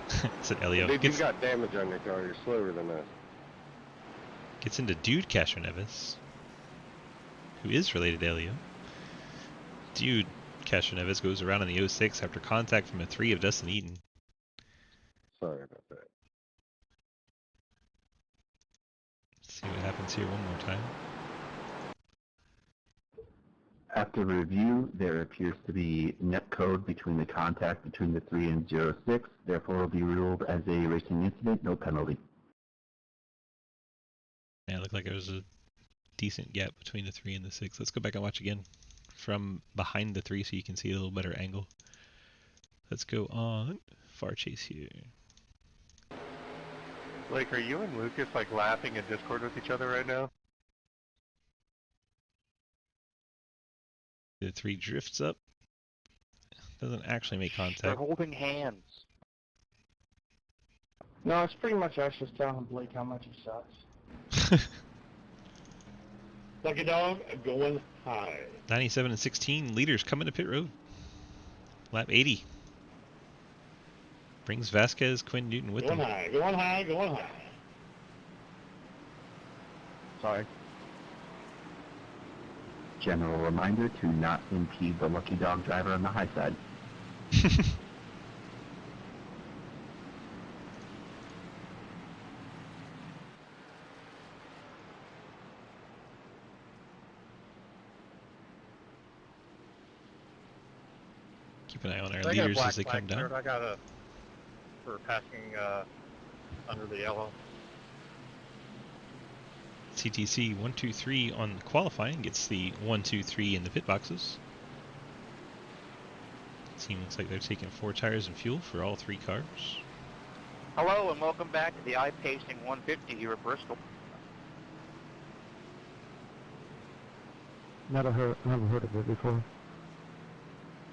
I said Elio. Dude, Gets, you got damage on your car. You're slower than us. gets into Dude Castro Neves, who is related to Elio. Dude Castro Neves goes around in the 06 after contact from a 3 of Dustin Eaton. Sorry about that. Let's see what happens here one more time. After review, there appears to be net code between the contact between the 3 and 06, therefore will be ruled as a racing incident, no penalty. Yeah, it looked like there was a decent gap between the 3 and the 6. Let's go back and watch again from behind the 3 so you can see a little better angle. Let's go on far chase here. Blake, are you and Lucas like laughing in Discord with each other right now? The 3 drifts up. Doesn't actually make They're contact. holding hands. No, it's pretty much us just telling Blake how much he sucks. Lucky dog going high. 97 and 16 leaders coming to pit road. Lap 80. Brings Vasquez, Quinn Newton with Going them. high, going high, going high. Sorry. General reminder to not impede the lucky dog driver on the high side. Keep an eye on our I got a leaders black as they flag come down. cleared. I got a for passing under the yellow. CTC 123 on qualifying gets the 123 in the pit boxes. Team looks like they're taking 4 tires and fuel for all 3 cars. Hello and welcome back to the eye-pacing 150 here at Bristol. Never heard of it before.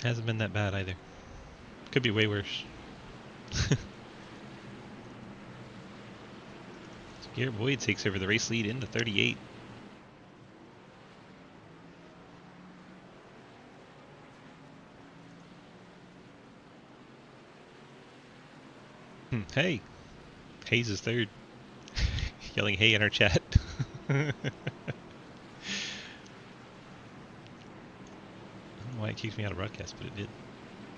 Hasn't been that bad either. Could be way worse. Garrett Boyd takes over the race lead into 38. Hey! Hayes is third. Yelling hey in our chat. I don't know why it kicked me out of broadcast, but it did.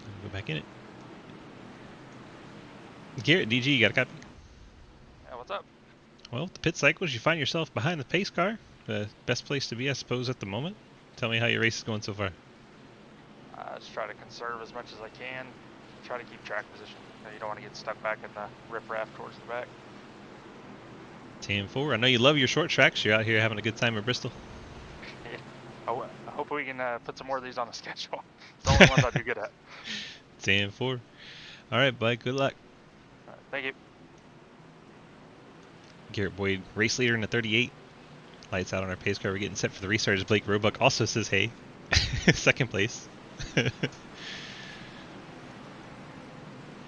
I'll go back in it. Garrett, DG, you got a copy? Yeah, what's up? Well, the pit cycles, you find yourself behind the pace car. The best place to be, I suppose, at the moment. Tell me how your race is going so far. Just try to conserve as much as I can. Try to keep track position. You don't want to get stuck back in the riffraff towards the back. 10-4. I know you love your short tracks. You're out here having a good time at Bristol. Yeah. Oh, I hope we can put some more of these on the schedule. It's the only ones I do good at. 10-4. All right, bud. Good luck. All right, thank you. Garrett Boyd, race leader in the 38. Lights out on our pace car. We're getting set for the restart as Blake Roebuck also says hey. Second place. I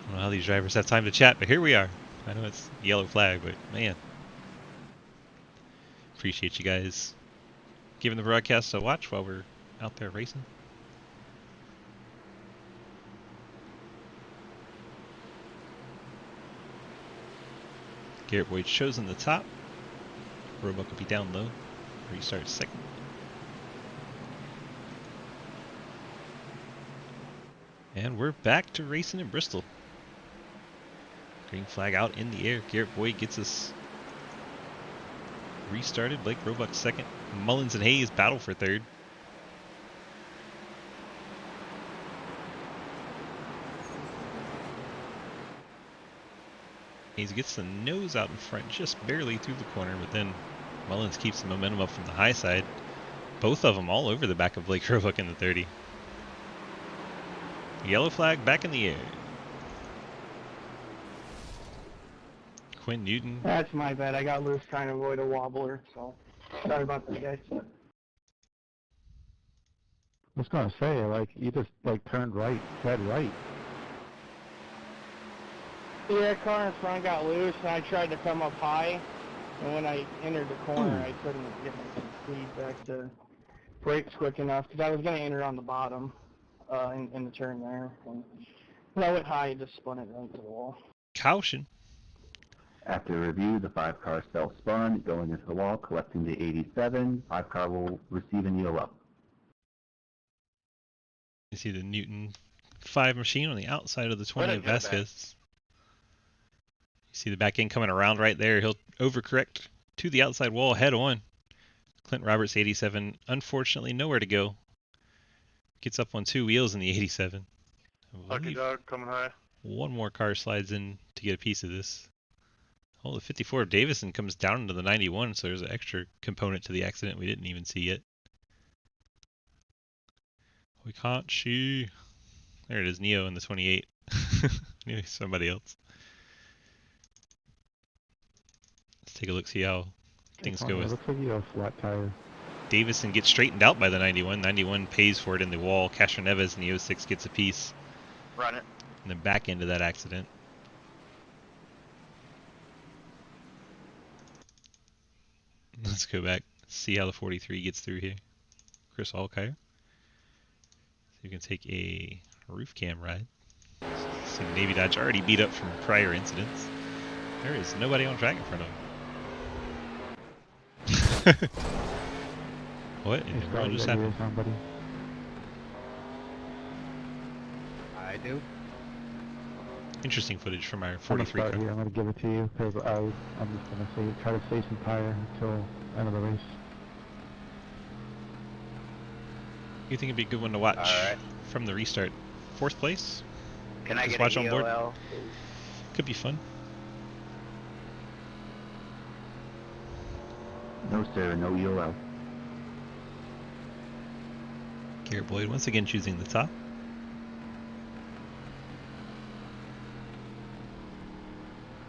don't know how these drivers have time to chat, but here we are. I know it's yellow flag, but man. Appreciate you guys giving the broadcast a watch while we're out there racing. Garrett Boyd shows in the top. Roebuck will be down low. Restart second. And we're back to racing in Bristol. Green flag out in the air. Garrett Boyd gets us restarted. Blake Roebuck second. Mullins and Hayes battle for third. Hayes gets the nose out in front just barely through the corner, but then Mullins keeps the momentum up from the high side. Both of them all over the back of Blake Roebuck in the 30. Yellow flag back in the air. Quinn Newton. That's my bad. I got loose trying to avoid a wobbler, so sorry about that, guys. I was gonna say, like, you just like turned right, dead right. Yeah, car in front got loose, and I tried to come up high, and when I entered the corner, I couldn't get my speed back to brakes quick enough, because I was going to enter on the bottom in the turn there. And when I went high, it just spun it right to the wall. Caution. After review, the 5-car self-spun, going into the wall, collecting the 87. 5-car will receive an EOL. You see the Newton 5 machine on the outside of the 20 of Vasquez. You see the back end coming around right there. He'll overcorrect to the outside wall head on. Clint Roberts 87, unfortunately nowhere to go. Gets up on 2 wheels in the 87. Lucky dog coming high. One more car slides in to get a piece of this. Oh, the 54 of Davison comes down into the 91, so there's an extra component to the accident we didn't even see yet. We can't see. There it is, Neo in the 28. Knew somebody else. Let's take a look, see how things go It with. looks like you have a flat tire. Davison gets straightened out by the 91. 91 pays for it in the wall. Castro Neves in the 06 gets a piece. Run it. In the back end of that accident. Let's go back, see how the 43 gets through here. Chris Alkire. So you can take a roof cam ride. See the Navy Dodge already beat up from prior incidents. There is nobody on track in front of him. What in the world just happened? Somebody. I do. Interesting footage from our I'm 43 gonna start car. here. I'm gonna give it to you because I'm just gonna say try to save some tire until end of the race. You think it'd be a good one to watch Alright. from the restart? 4th place? Can I Just get watch a on board. EOL? Could be fun. No, sir, no EOL. Garrett Boyd once again choosing the top.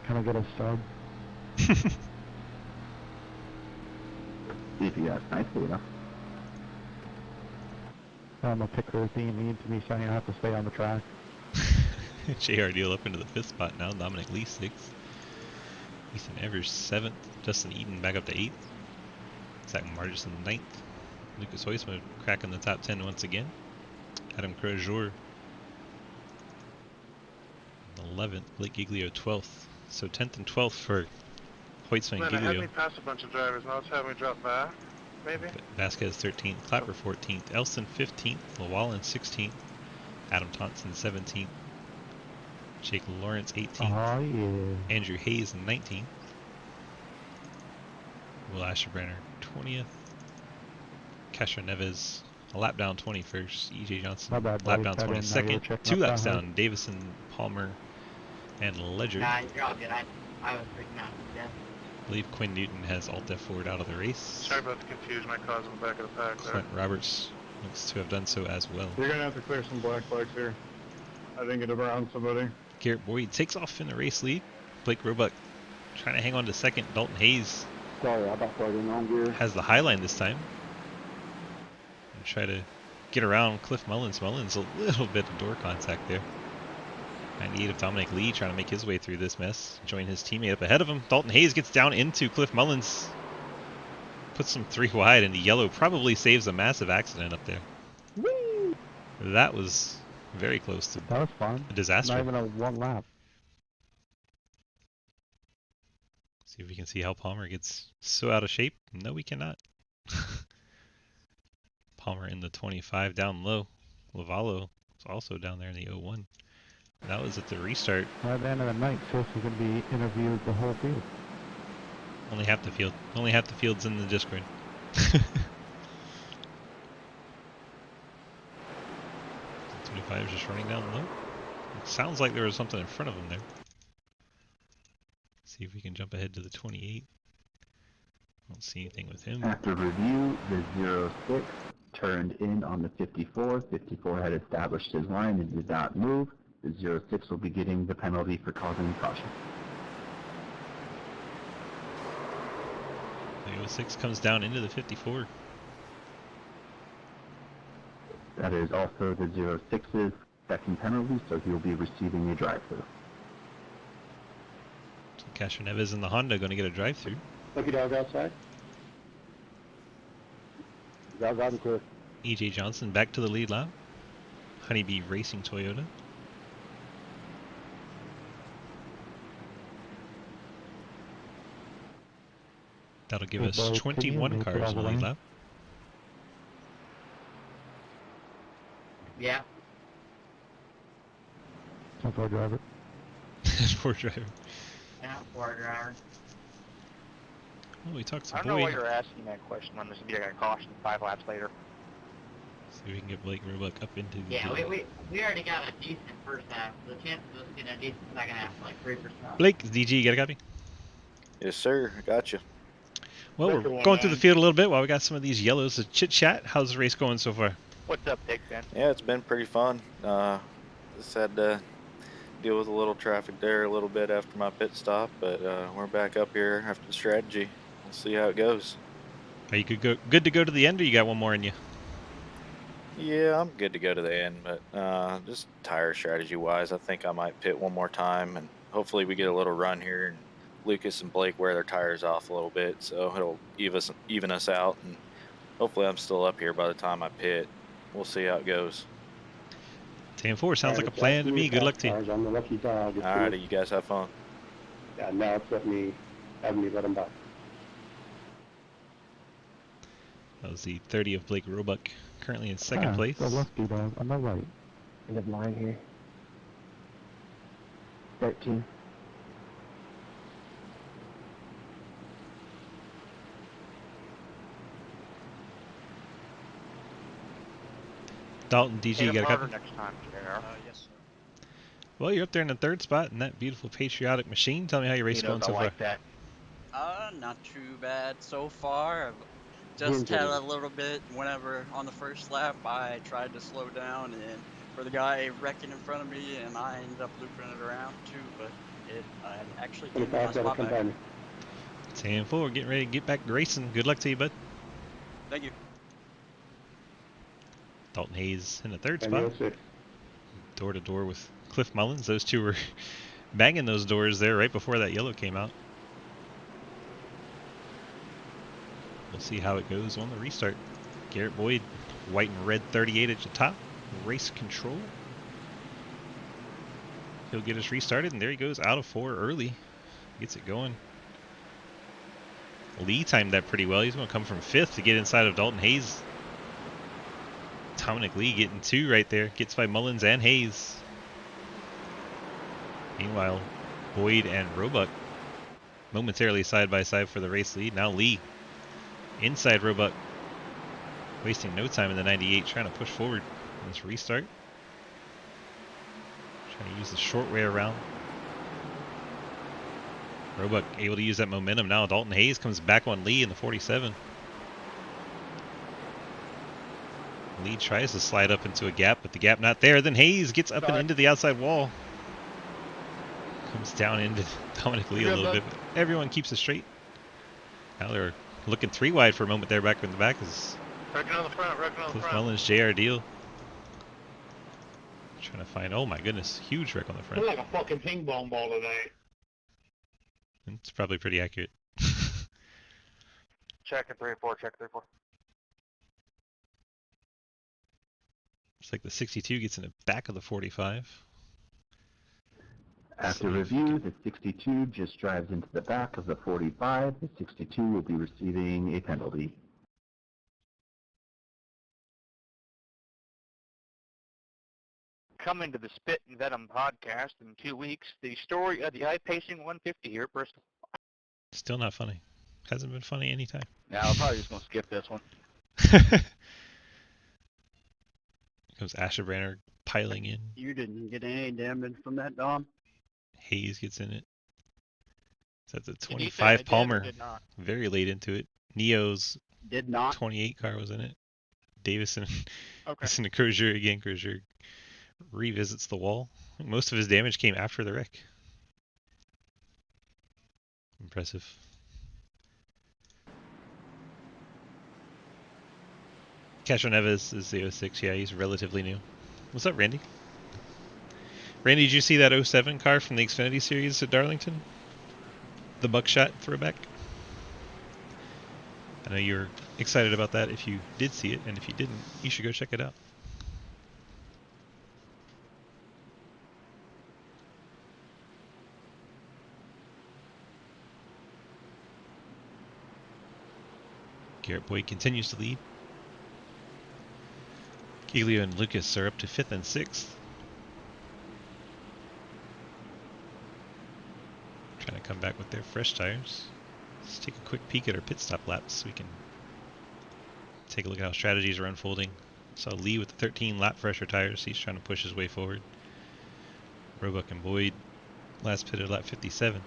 Can I get a sub? If you ask nicely enough. I'm a picker being mean to me, so I have to stay on the track. JR Deal up into the 5th spot now. Dominic Lee 6th. Ethan Evers 7th. Justin Eden back up to 8th. Zach Margison 9th. Lucas Huisma cracking the top 10 once again. Adam Crozier 11th. Blake Giglio 12th. So 10th and 12th for Huisma and Man, it had me Giglio. pass a bunch of drivers, now it's having me drop back, maybe? Vasquez 13th. Clapper 14th. Elson 15th. Llewellyn 16th. Adam Thompson 17th. Jake Lawrence 18th. Oh yeah. Andrew Hayes 19th. Will Asherbrenner 20th. Castro Neves a lap down 21st. EJ Johnson My bad, lap buddy. down I didn't know you were 22nd. checking 2 up laps that hard. down. Davison, Palmer, and Ledger. Nah, you're all good. I was freaking out to death. I believe Quinn Newton has Alt F4'd out of the race. Sorry about the confusion I caused in the back of the pack there. Clint Roberts looks to have done so as well. You're gonna have to clear some black flags here. I think it around somebody. Garrett Boyd takes off in the race lead. Blake Roebuck trying to hang on to second. Dalton Hayes Sorry, I about started in on gear. has the high line this time. And try to get around Cliff Mullins. Mullins a little bit of door contact there. 98 of Dominic Lee trying to make his way through this mess. Join his teammate up ahead of him. Dalton Hayes gets down into Cliff Mullins. Puts him 3 wide, and the yellow probably saves a massive accident up there. Whee! That was very close to That was fun. a disaster. Not even a one lap. See if we can see how Palmer gets so out of shape. No, we cannot. Palmer in the 25 down low. Lavallo is also down there in the 01. That was at the restart. By the end of the night, Sis is going to be interviewed the whole field. Only half the field. Only half the field's in the Discord. 25 is just running down low. It sounds like there was something in front of him there. See if we can jump ahead to the 28. Don't see anything with him. After review, the 06 turned in on the 54. 54 had established his line and did not move. The 06 will be getting the penalty for causing caution. The 06 comes down into the 54. That is also the 06's second penalty, so he'll be receiving a drive-through. So Castro Neves and the Honda going to get a drive-through. Lucky dog outside. Dog out and clear. EJ Johnson back to the lead lap. Honeybee Racing Toyota. That'll give Hey, us boy, can you 21 make it cars all in the the lead way? lap. Yeah. Tempo driver. Poor driver. Yeah, poor driver. Oh, we talked to I don't know why Boyd. you're asking that question when this would be like a caution 5 laps later. See if we can get Blake Roebuck up into the Yeah, lead. we already got a decent first half. The chances of us getting a decent second half is like 3%. Blake, DG, you got a copy? Yes, sir. I got you. Well, we're Vector going through the 19. field a little bit while we got some of these yellows to chit chat. How's the race going so far? What's up, Big Ben? Yeah, it's been pretty fun. Just had to deal with a little traffic there a little bit after my pit stop, but we're back up here after the strategy. We'll see how it goes. Are you good to go to the end, or you got one more in you? Yeah, I'm good to go to the end, but just tire strategy wise, I think I might pit one more time, and hopefully we get a little run here, and Lucas and Blake wear their tires off a little bit, so it'll even us out, and hopefully I'm still up here by the time I pit. We'll see how it goes. 10-4 sounds like a plan to me. Good luck to you. I'm the lucky dog. Alrighty, you guys have fun. Yeah, now it's having me let him back. That was the 30 of Blake Roebuck, currently in second place. The lucky dog on the right. End of line here. 13. Dalton, DG, you Hit got 'em a harder couple? next time, JR. Yes, sir. Well, you're up there in the third spot in that beautiful patriotic machine. Tell me how your race is going so far. that. Not too bad so far. I've just had a little bit whenever on the first lap I tried to slow down and for the guy wrecking in front of me, and I ended up looping it around too, but I actually gave me my spot back. 10-4, getting ready to get back racing. Good luck to you, bud. Thank you. Dalton Hayes in the third spot. Door to door with Cliff Mullins. Those two were banging those doors there right before that yellow came out. We'll see how it goes on the restart. Garrett Boyd, white and red 38 at the top. Race control. He'll get us restarted, and there he goes, out of 4 early. Gets it going. Lee timed that pretty well. He's going to come from 5th to get inside of Dalton Hayes. Dominic Lee getting 2 right there. Gets by Mullins and Hayes. Meanwhile, Boyd and Roebuck momentarily side by side for the race lead. Now Lee inside Roebuck, wasting no time in the 98, trying to push forward in this restart. Trying to use the short way around. Roebuck able to use that momentum now. Dalton Hayes comes back on Lee in the 47. Lee tries to slide up into a gap, but the gap not there. Then Hayes gets up and into the outside wall. Comes down into Dominic Lee a little bit. But everyone keeps it straight. Now they're looking 3 wide for a moment there back in the back. Is Wrecking on the front, wrecking on the Cliff front. Mullins, JR Deal. Trying to find, oh my goodness, huge wreck on the front. Feel like a fucking ping pong ball today. It's probably pretty accurate. Check at 3-4, check 3-4. Looks like the 62 gets in the back of the 45. After review, the 62 just drives into the back of the 45. The 62 will be receiving a penalty. Coming to the Spit and Venom podcast in 2 weeks, the story of the iPacing 150 here at Bristol. Still not funny. Hasn't been funny anytime. Now I'm probably just going to skip this one. Comes Asherbranner piling in. You didn't get any damage from that, Dom? Hayes gets in it. That's a Did he say I 25 did or Palmer. did not? Very late into it. Neo's Did not. 28 car was in it. Davison Okay. is in the Crozier again. Crozier revisits the wall. Most of his damage came after the wreck. Impressive. Castro Neves is the 06. Yeah, he's relatively new. What's up, Randy? Randy, did you see that 07 car from the Xfinity Series at Darlington? The buckshot throwback? I know you're excited about that if you did see it, and if you didn't, you should go check it out. Garrett Boyd continues to lead. Giglio and Lucas are up to 5th and 6th. Trying to come back with their fresh tires. Let's take a quick peek at our pit stop laps so we can take a look at how strategies are unfolding. So Lee with the 13 lap fresher tires, he's trying to push his way forward. Roebuck and Boyd last pitted lap 57.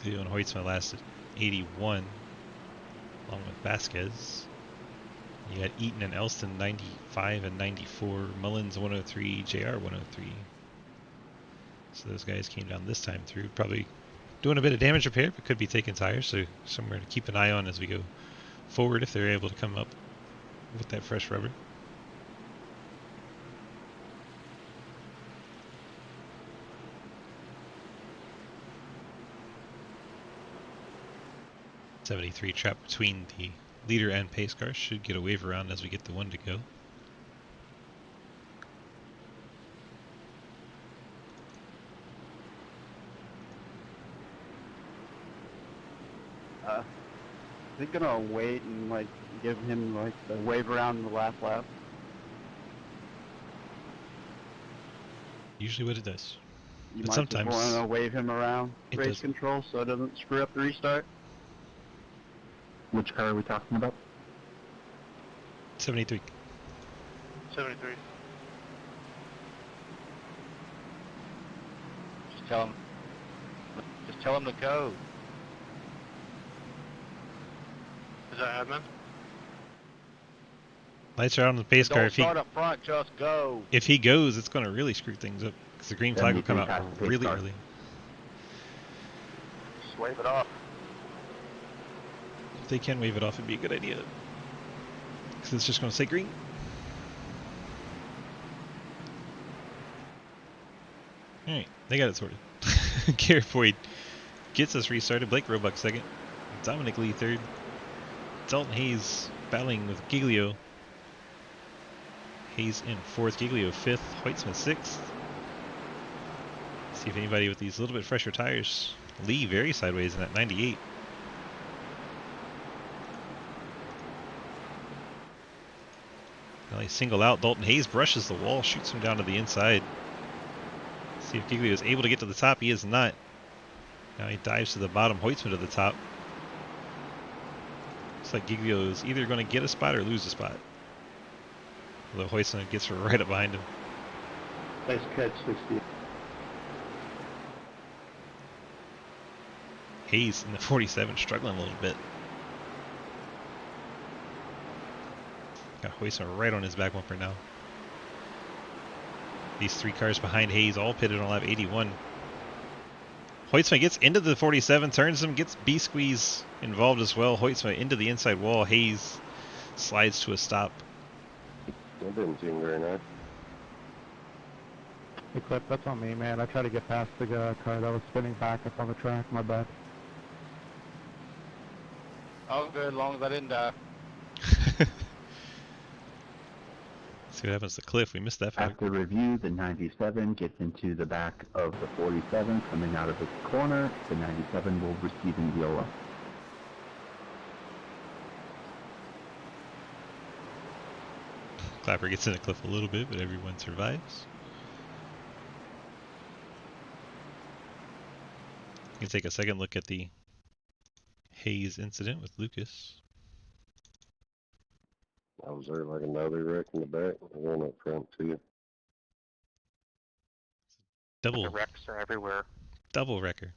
Giglio and Hoytsma last at 81, along with Vasquez. You had Eaton and Elston 95 and 94, Mullins 103, JR 103. So those guys came down this time through, probably doing a bit of damage repair, but could be taking tires, so somewhere to keep an eye on as we go forward if they're able to come up with that fresh rubber. .73 trap between the leader and pace car. Should get a wave around as we get the one to go. Is he gonna wait and like give him like the wave around in the last lap? Usually what it does. You But might sometimes just want to wave him around it race does. control so it doesn't screw up the restart. Which car are we talking about? 73. 73. Just tell him to go. Is that admin? Lights are out on the pace car. Don't If he start up front, just go. goes, it's going to really screw things up because the green flag will come out really early. Just wave it off. If they can wave it off, it'd be a good idea. Because it's just going to say green. Alright, they got it sorted. Garrett Boyd gets us restarted. Blake Roebuck second. Dominic Lee third. Dalton Hayes battling with Giglio. Hayes in fourth. Giglio fifth. Hoytsma sixth. See if anybody with these little bit fresher tires. Lee very sideways in that 98. Now they single out. Dalton Hayes brushes the wall, shoots him down to the inside. See if Giglio is able to get to the top. He is not. Now he dives to the bottom. Hoytsma to the top. Looks like Giglio is either going to get a spot or lose a spot. Although Hoytsma gets right up behind him. Nice catch, 60. Hayes in the 47 struggling a little bit. Got Hoytsma right on his back bumper now. These three cars behind Hayes all pitted on lap 81. Hoytsma gets into the 47, turns him, gets B-squeeze involved as well. Hoytsma into the inside wall. Hayes slides to a stop. That didn't seem very nice. Hey Clip, that's on me, man. I tried to get past the car that was spinning back up on the track. My bad. Oh, good, as long as I didn't die. See what happens to Cliff. We missed that part. After review, the 97 gets into the back of the 47 coming out of the corner. The 97 will receive an EOL. Clapper gets into Cliff a little bit, but everyone survives. You can take a second look at the Hayes incident with Lucas. I was there like another wreck in the back, and one up front too. The Double wrecks are everywhere. wrecker.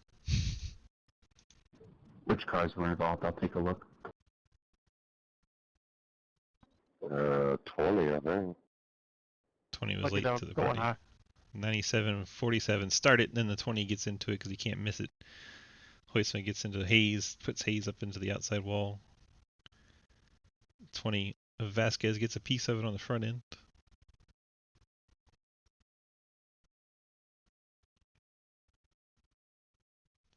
Which cars were involved? I'll take a look. 20, I think. 20 was Lucky late dog, to the going party. high. 97, 47 start it, and then the 20 gets into it because he can't miss it. Hoytsma gets into Hayes, puts Hayes up into the outside wall. 20 of Vasquez gets a piece of it on the front end.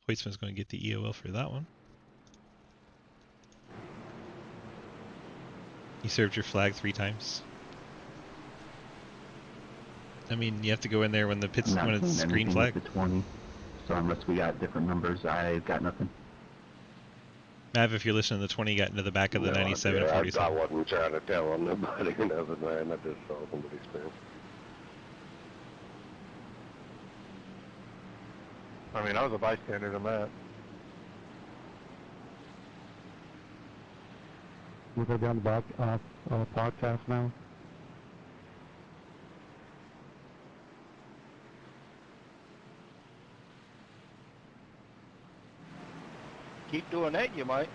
Hoytsman's going to get the EOL for that one. You served your flag 3 times. I mean, you have to go in there when the pits when it's green flag. The 20. So unless we got different numbers, I've got nothing. Mav, if you're listening, the 20 got into the back of the 97 and I 47. wasn't trying to tell him nobody or nothing, man. I just saw somebody spin. I mean, I was a bystander to that. We're going to be on the back podcast now. keep doing that, you might.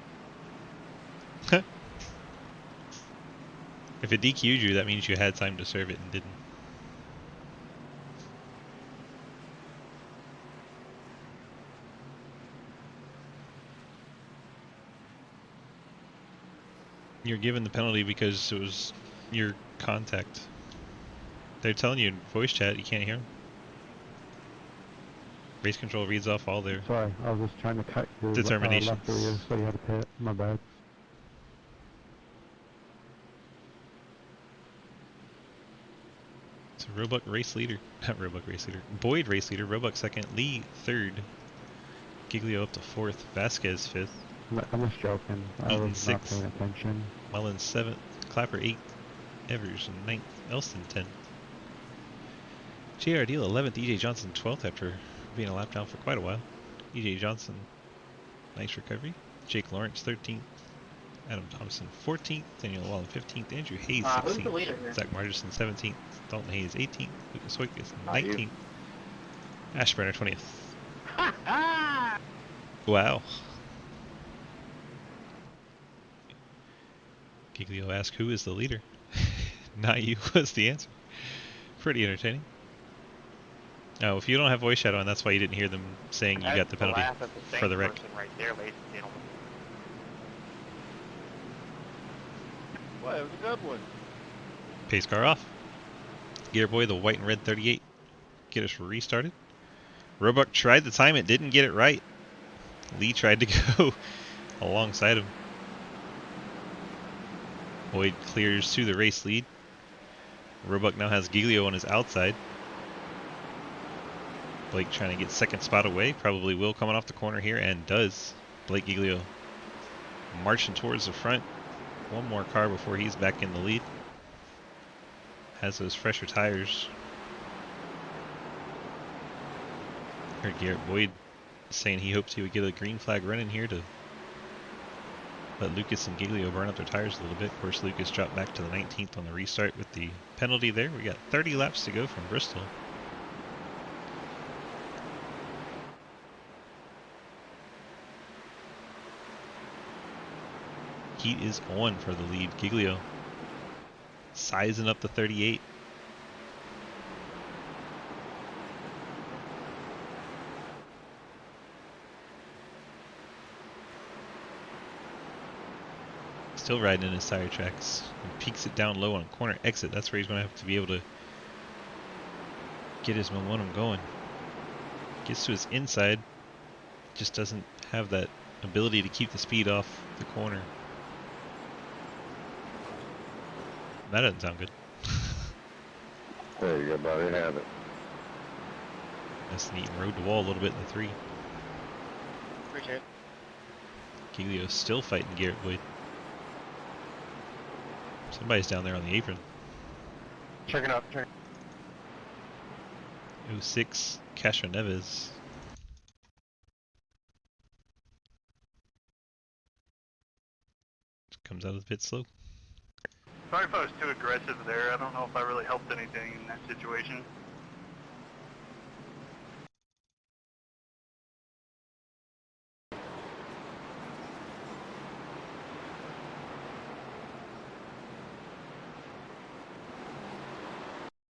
If it DQ'd you, that means you had time to serve it and didn't. You're given the penalty because it was your contact. They're telling you in voice chat, you can't hear them. Race control reads off all their Sorry, I was just trying to cut your determinations. left rear, so you had to pit. My bad. So Roebuck race leader, not Roebuck race leader, Boyd race leader, Roebuck second, Lee third, Giglio up to fourth, Vasquez fifth, I'm just joking. I Melton was not sixth, paying attention. Mullins seventh, Clapper eighth, Evers ninth, Elston 10th. JR Deal 11th, EJ Johnson 12th after being a lap down for quite a while. EJ Johnson, nice recovery. Jake Lawrence 13th, Adam Thompson 14th, Daniel Wallen 15th, Andrew Hayes Who's the 16th, leader here? Zach Margerson 17th, Dalton Hayes 18th, Lucas Hoykus 19th, Ashburner 20th. Wow. Giglio asked who is the leader. Not you was the answer. Pretty entertaining. Oh, if you don't have voice shadow on, that's why you didn't hear them saying you got the penalty for the wreck. Right there, ladies and gentlemen. Well, it was a good one. Pace car off. Gear Boy, the white and red 38. Get us restarted. Roebuck tried to time it, didn't get it right. Lee tried to go alongside him. Boyd clears to the race lead. Roebuck now has Giglio on his outside. Blake trying to get second spot away. Probably will coming off the corner here and does. Blake Giglio marching towards the front. One more car before he's back in the lead. Has those fresher tires. Heard Garrett Boyd saying he hopes he would get a green flag run in here to let Lucas and Giglio burn up their tires a little bit. Of course, Lucas dropped back to the 19th on the restart with the penalty there. We got 30 laps to go from Bristol. Heat is on for the lead. Giglio sizing up the 38. Still riding in his tire tracks. And peaks it down low on corner exit. That's where he's going to have to be able to get his momentum going. Gets to his inside. Just doesn't have that ability to keep the speed off the corner. That doesn't sound good. There you go, buddy. Have it. That's neat. Rode the wall a little bit in the 3. Appreciate it. Giglio still fighting Garrett Boyd. Somebody's down there on the apron. Checking up. 06, Castro Neves. Comes out of the pit slow. Sorry if I was too aggressive there. I don't know if I really helped anything in that situation.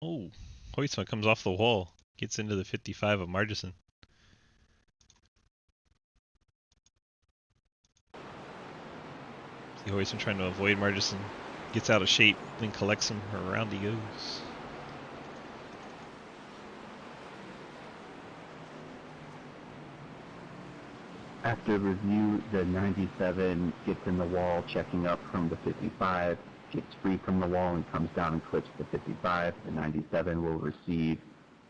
Oh, Hoytsma comes off the wall. Gets into the 55 of Margison. See Hoytsma trying to avoid Margison. Gets out of shape, then collects him. Around he goes. After review, the 97 gets in the wall, checking up from the 55, gets free from the wall and comes down and clips the 55. The 97 will receive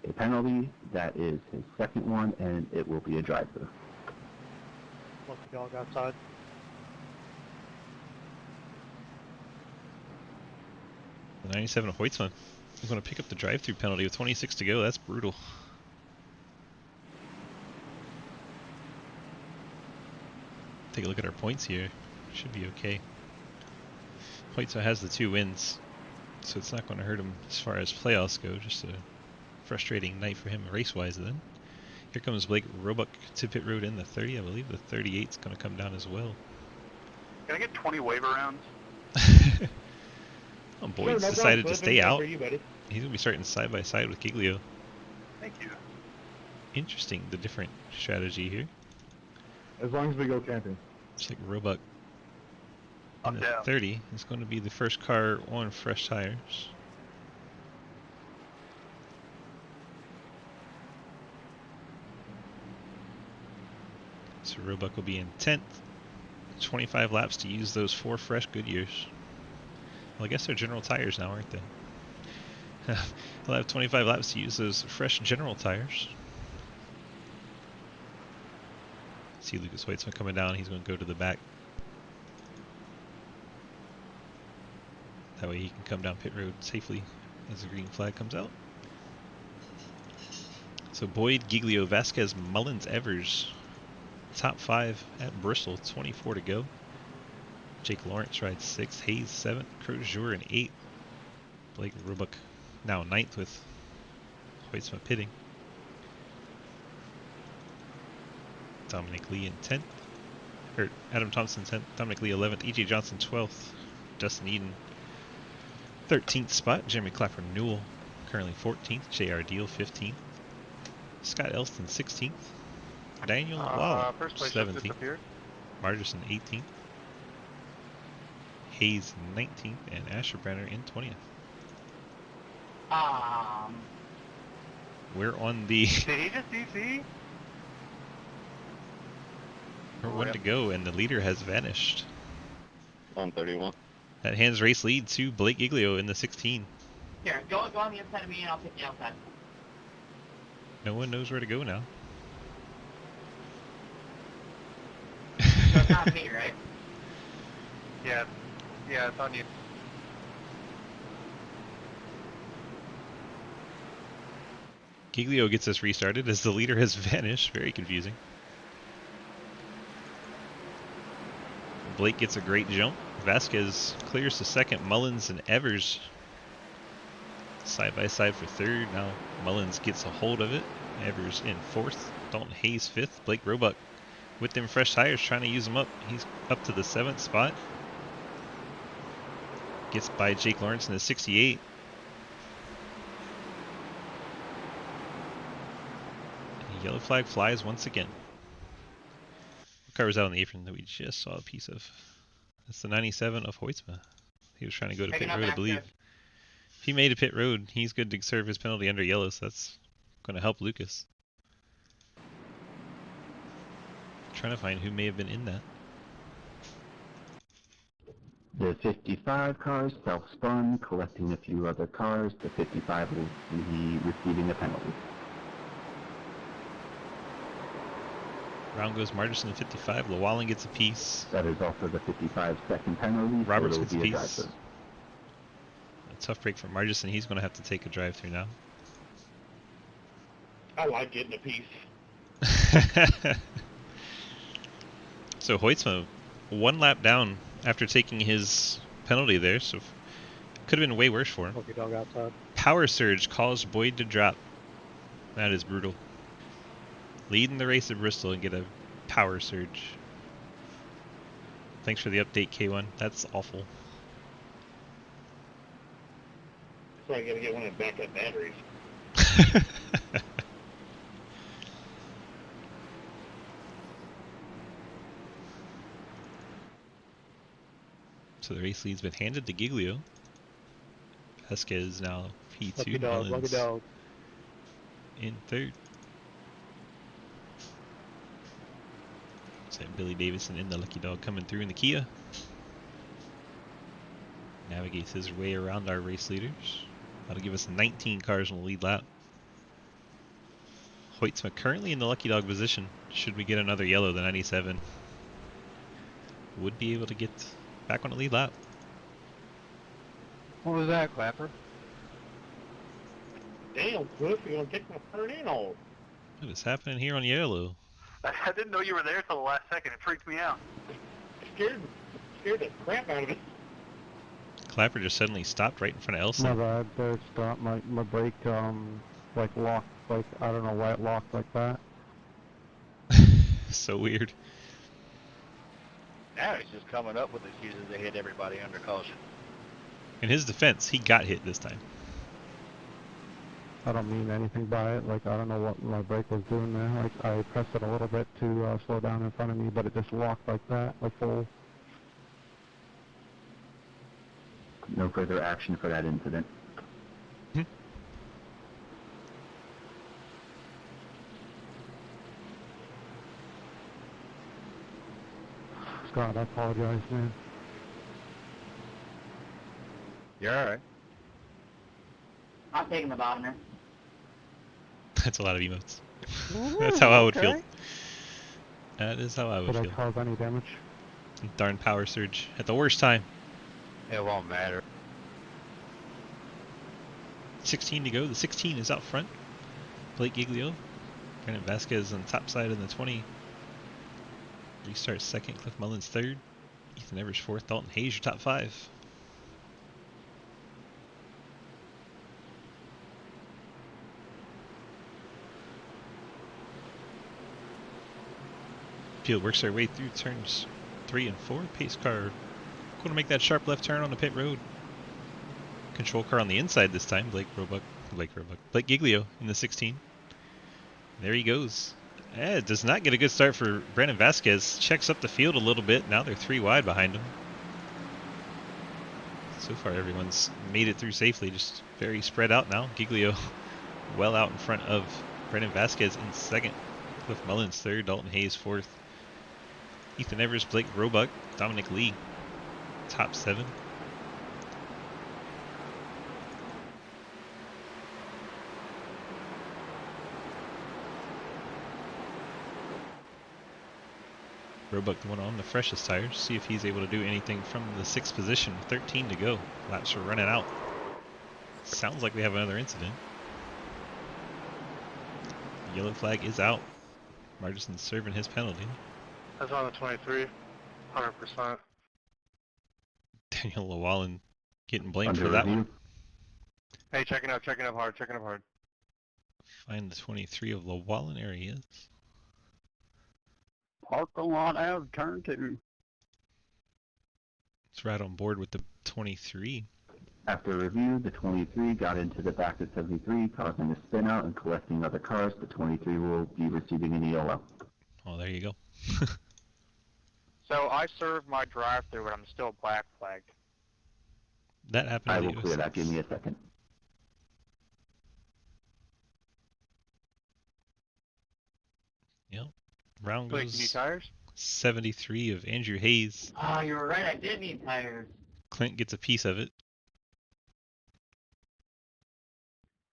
a penalty. That is his second one, and it will be a drive-through. Once the dog outside. The 97 of Hoytsma is going to pick up the drive-through penalty with 26 to go. That's brutal. Take a look at our points here. Should be okay. Hoytsma has the 2 wins, so it's not going to hurt him as far as playoffs go. Just a frustrating night for him race-wise then. Here comes Blake Roebuck to pit road in the 30. I believe the 38's going to come down as well. Can I get 20 waiver rounds? Oh, Boyd's no decided to problem, stay out. you, buddy. He's going to be starting side by side with Giglio. Thank you. Interesting, the different strategy here. As long as we go camping. Looks like Roebuck in I'm the down. 30 is going to be the first car on fresh tires. So Roebuck will be in 10th. 25 laps to use those 4 fresh Goodyears. Well, I guess they're General tires now, aren't they? He'll have 25 laps to use those fresh General tires. See Lucas Hoytsma coming down. He's going to go to the back. That way he can come down pit road safely as the green flag comes out. So Boyd, Giglio, Vasquez, Mullins, Evers, top 5 at Bristol, 24 to go. Jake Lawrence rides 6th, Hayes 7th, Crozier in 8th. Blake Roebuck now 9th with Hoytsma pitting. Dominic Lee in 10th. Or Adam Thompson 10th, Dominic Lee 11th, EJ Johnson 12th, Dustin Eden 13th spot, Jeremy Clapper Newell currently 14th, JR Deal 15th, Scott Elston 16th, Daniel Wow First place just 17th, disappeared. Margerson 18th, Hayes 19th, and Asher Brenner in 20th. We're on the Did he just DC? we're one to go, and the leader has vanished. On 31. That hands race lead to Blake Giglio in the 16. Here, go on the inside of me and I'll pick you outside. No one knows where to go now. So it's not me, right? Yeah, it's on you. Giglio gets us restarted as the leader has vanished. Very confusing. Blake gets a great jump. Vasquez clears to second. Mullins and Evers side by side for third. Now Mullins gets a hold of it. Evers in 4th. Dalton Hayes 5th. Blake Roebuck with them fresh tires trying to use them up. He's up to the 7th spot. Gets by Jake Lawrence in the 68. And yellow flag flies once again. What car was out on the apron that we just saw a piece of? That's the 97 of Hoytsma. He was trying to go to pit road, I believe. If he made a pit road, he's good to serve his penalty under yellow, so that's going to help Lucas. Trying to find who may have been in that. The 55 cars self-spun, collecting a few other cars. The 55 will be receiving a penalty. Round goes Margerson at 55. Llewellyn gets a piece. That is also the 55 second penalty. Roberts so gets a it'll be piece. drive-through. A tough break for Margerson. He's going to have to take a drive through now. I like getting a piece. So Hoytsma, 1 lap down after taking his penalty there, so could have been way worse for him. Hope your dog outside. Power surge caused Boyd to drop. That is brutal. Leading the race at Bristol and get a power surge. Thanks for the update, K1. That's awful. So I gotta get one of the backup batteries. So the race lead's been handed to Giglio. Vasquez now P2. Lucky dog, lucky dog. In 3rd. So Billy Davison in the lucky dog coming through in the Kia. Navigates his way around our race leaders. That'll give us 19 cars in the lead lap. Hoytsma currently in the lucky dog position. Should we get another yellow, the 97 would be able to get back on the lead lap. What was that, Clapper? Damn, Cliff, you're gonna take my turn in all. What is happening here on yellow? I didn't know you were there till the last second. It freaked me out. Scared the crap out of me. Clapper just suddenly stopped right in front of My Elson. bad, there it stopped. My brake, like locked, like, I don't know why it locked like that. So weird. Now he's just coming up with excuses to hit everybody under caution. In his defense, he got hit this time. I don't mean anything by it. Like, I don't know what my brake was doing there. Like, I pressed it a little bit to slow down in front of me, but it just locked like that, like full. No further action for that incident. Scott, I apologize, man. You're alright. I'm taking the bottomer. That's a lot of emotes. That's how I would feel. Okay. That is how I would Did I feel. cause any damage? Darn power surge at the worst time. It won't matter. 16 to go. The 16 is out front. Blake Giglio. Brandon Vasquez on the top side in the 20. Restart second. Cliff Mullins third. Ethan Evers fourth. Dalton Hayes your top 5. Field works their way through turns 3 and 4. Pace car going to make that sharp left turn on the pit road. Control car on the inside this time. Blake Giglio in the 16. There he goes. Does not get a good start for Brandon Vasquez. Checks up the field a little bit. Now they're 3 wide behind him. So far everyone's made it through safely. Just very spread out now. Giglio well out in front of Brandon Vasquez in second. Cliff Mullins third. Dalton Hayes fourth. Ethan Evers, Blake Roebuck, Dominic Lee, top 7. Roebuck the one on the freshest tires. See if he's able to do anything from the 6th position. 13 to go. Laps are running out. Sounds like we have another incident. Yellow flag is out. Martinson's serving his penalty. That's on the 23. 100%. Daniel Llewellyn getting blamed Under for that review. one. Hey, checking up hard. Find the 23 of Llewellyn. There he is. Parking lot out of turn 2. It's right on board with the 23. After review, the 23 got into the back of 73, causing a spin out and collecting other cars. The 23 will be receiving an EOL. Oh, there you go. So I served my drive-through, but I'm still black flagged. That happened I to will the clear US. that. Give me a second. Yep. Round Blake, you need goes tires? 73 of Andrew Hayes. Oh, you were right. I did need tires. Clint gets a piece of it.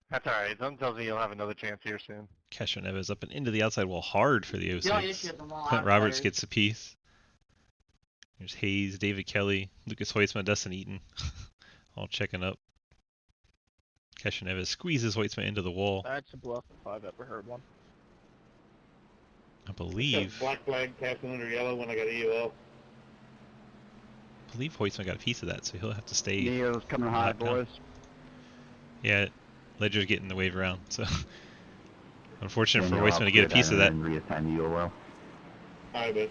That's alright. Something tells me you'll have another chance here soon. Kesha Neves up and into the outside wall hard for the The only 06. issue is I'm all Clint out of Roberts tires. gets a piece. There's Hayes, David Kelly, Lucas Hoytsma, Dustin Eaton. All checking up. Kesha Neves squeezes Hoytsma into the wall. That's a bluff if I've ever heard one. I believe Black flag passing under yellow when I got EUL. Hoytsma got a piece of that, so he'll have to stay. Neo's coming high, lap down. boys. Yeah, Ledger's getting the wave around, so unfortunate for Daniel, Hoytsma I'll to get a clear piece of that. And reassign the EOL. Alright, but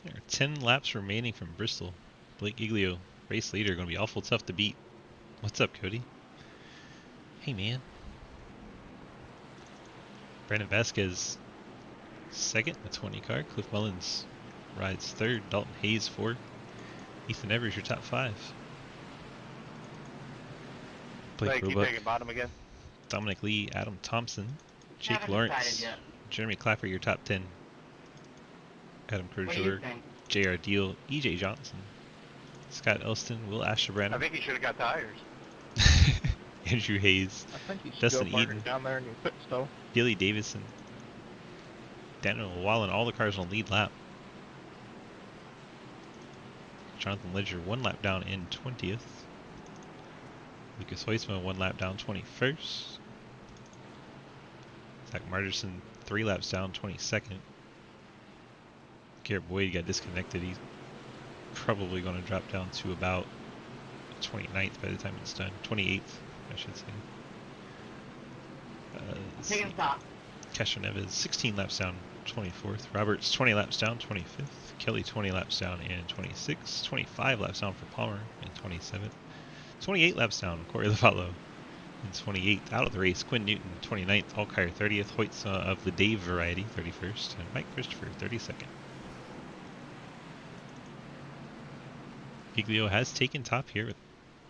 There are 10 laps remaining from Bristol. Blake Giglio, race leader, going to be awful tough to beat. What's up, Cody? Hey, man. Brandon Vasquez, second, the 20 car. Cliff Mullins rides third. Dalton Hayes, fourth. Ethan Evers, your top 5. Blake keep Roebuck, taking bottom again. Dominic Lee, Adam Thompson, Jake Haven't Lawrence, decided yet. Jeremy Clapper, your top 10. Adam What do you Crozier, think? J.R. Deal, E.J. Johnson, Scott Elston, Will I Ashebrand, think he should have got tires. Andrew Hayes, I think you should Dustin go Eaton. down there in your pit stop. Billy Davison, Daniel Wallen, all the cars on lead lap. Jonathan Ledger 1 lap down in 20th. Lucas Hoytsma 1 lap down 21st. Zach Marterson 3 laps down 22nd. Garrett Boyd got disconnected. He probably going to drop down to about 29th by the time it's done. 28th, I should say. Let's see. Taking top. Kesha Neves, 16 laps down, 24th. Roberts, 20 laps down, 25th. Kelly, 20 laps down and 26th. 25 laps down for Palmer in 27th. 28 laps down, Corey Lavallo in 28th. Out of the race, Quinn Newton, 29th. Alkire, 30th. Hoyts of the Dave variety, 31st. And Mike Christopher, 32nd. Giglio has taken top here with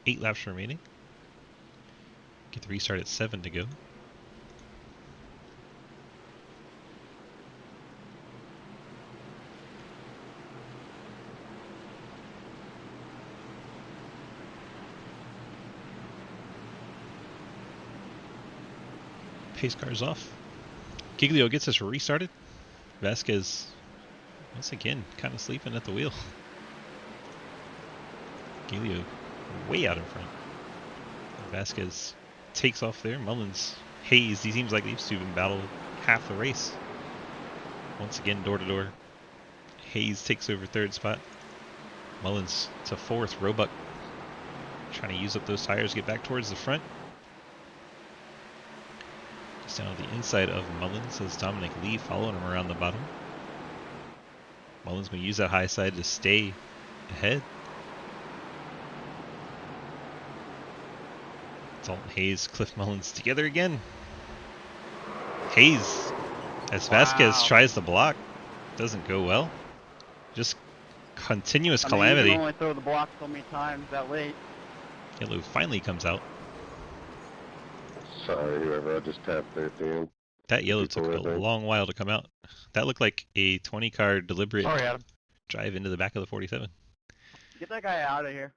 8 laps remaining. Get the restart at 7 to go. Pace car's off. Giglio gets us restarted. Vasquez, once again, kind of sleeping at the wheel. Giglio way out in front. Vasquez takes off there. Mullins, Hayes, he seems like these two have been battled half the race. Once again, door to door. Hayes takes over third spot. Mullins to fourth. Roebuck trying to use up those tires to get back towards the front. Just down to the inside of Mullins as Dominic Lee following him around the bottom. Mullins going to use that high side to stay ahead. Dalton Hayes, Cliff Mullins together again. Hayes, as Vasquez tries to block, doesn't go well. Just continuous calamity. You can only throw the block so many times that late. Yellow finally comes out. Sorry, whoever I just tapped there at the end. That yellow took a long while to come out. That looked like a 20-car deliberate drive into the back of the 47. Get that guy out of here.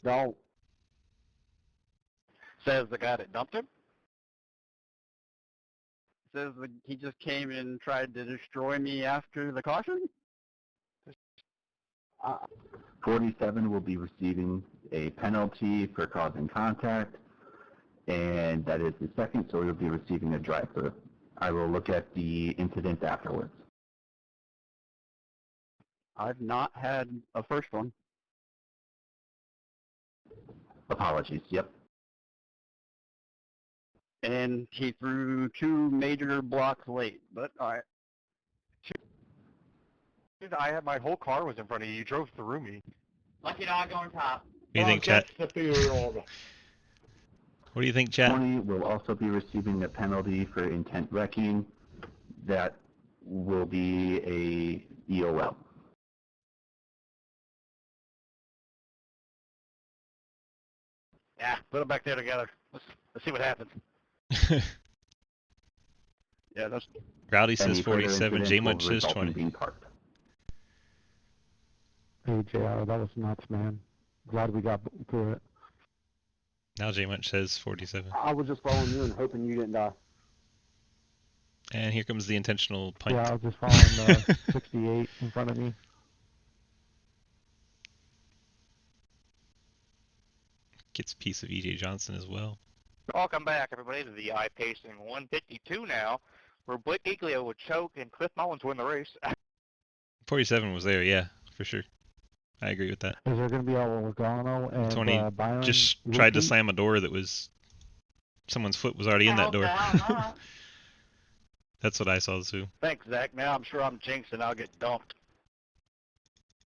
No. Says the guy that dumped him? Says that he just came and tried to destroy me after the caution? 47 will be receiving a penalty for causing contact, and that is the second, so he'll be receiving a drive-through. I will look at the incident afterwards. I've not had a first one. Apologies, yep. And he threw 2 major blocks late, but alright. Dude, I had my whole car was in front of you. You drove through me. Lucky dog going top. What do you think, chat? That's the 2-year-old. What do you think, chat? 20 will also be receiving a penalty for intent wrecking. That will be a EOL. Yeah, put them back there together. Let's see what happens. Yeah, that's... Rowdy says Any further 47, incident J will Munch says result in 20. being parked. Hey, JR, that was nuts, man. Glad we got through it. Now J Munch says 47. I was just following you and hoping you didn't die. And here comes the intentional punt. Yeah, I was just following the 68 in front of me. Gets a piece of EJ Johnson as well. Welcome back, everybody, to the iPacing 152 now, where Blake Giglio would choke and Cliff Mullins win the race. 47 was there, yeah, for sure. I agree with that. Is there going to be a Logano and Tony Byron? just tried to slam a door that was... Someone's foot was already in that door. That's what I saw too. Thanks, Zach. Now I'm sure I'm jinxed and I'll get dumped.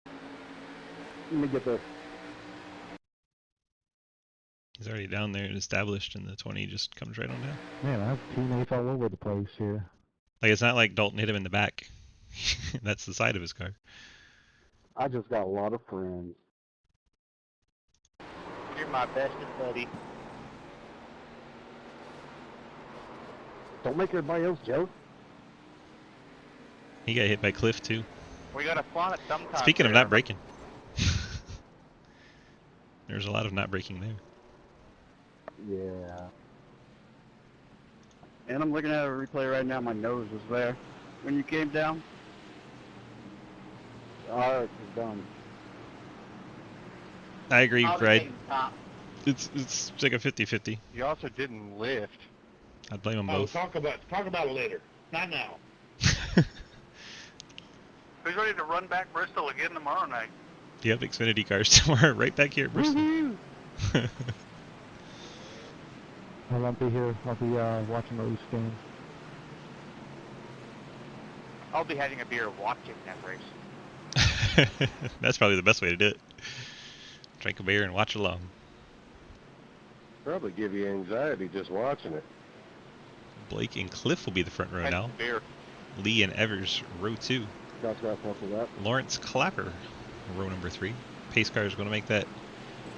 Let me get this. He's already down there and established, and the 20 just comes right on down. Man, I have teammates all over the place here. Like, it's not like Dalton hit him in the back. That's the side of his car. I just got a lot of friends. You're my bestest buddy. Don't make everybody else jealous. He got hit by Cliff, too. We gotta flaunt it sometime. Speaking of not braking. There's a lot of not braking there. Yeah. And I'm looking at a replay right now. My nose was there when you came down. Alright, it's done. I agree, I'll Bride. take top. It's like a 50-50. You also didn't lift. I'd blame them Oh, both. talk about it later. Not now. Who's ready to run back Bristol again tomorrow night? Yep, Xfinity cars tomorrow, right back here at Bristol. I won't be here. I'll be watching the Leafs game. I'll be having a beer watching that race. That's probably the best way to do it. Drink a beer and watch along. Probably give you anxiety just watching it. Blake and Cliff will be the front row Hence now. the beer. Lee and Evers, row 2. That's not for that. Lawrence Clapper, row number 3. Pace car is going to make that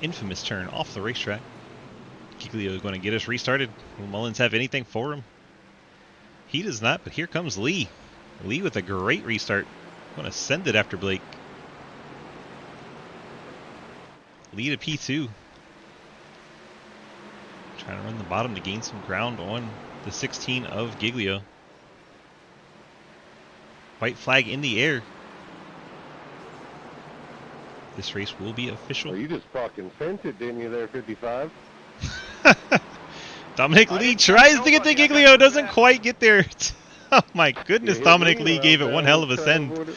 infamous turn off the racetrack. Giglio is going to get us restarted. Will Mullins have anything for him? He does not, but here comes Lee. Lee with a great restart. Going to send it after Blake. Lee to P2. Trying to run the bottom to gain some ground on the 16 of Giglio. White flag in the air. This race will be official. Well, you just fucking sent it, didn't you, there, 55? Dominic Lee tries to get to Giglio, doesn't quite get there. Oh my goodness, Dominic Lee gave it one hell of a send.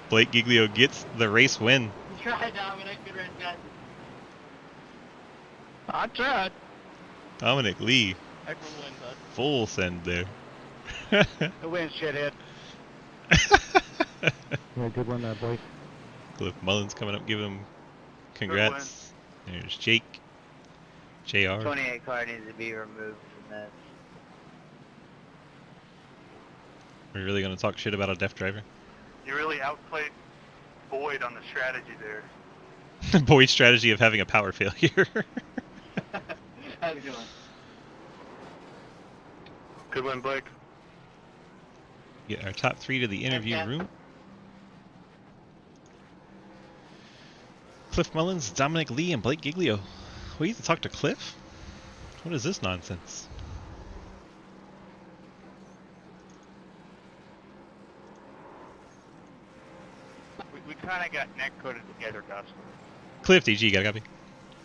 Blake Giglio gets the race win. Try, Dominic. Good race, guys. I tried. Dominic Lee, Heck of a win, bud. full send there. The win, shithead. Yeah, good one, Blake. Cliff Mullins coming up, give him congrats. There's Jake. JR. 28 car needs to be removed from this. Are you really going to talk shit about a deaf driver? You really outplayed Boyd on the strategy there. Boyd's strategy of having a power failure. How's it going? Good win, Blake. Get our top 3 to the interview room. Cliff Mullins, Dominic Lee, and Blake Giglio. We need to talk to Cliff? What is this nonsense? We kind of got neck coated together, Gus. Cliff, DG, got a copy?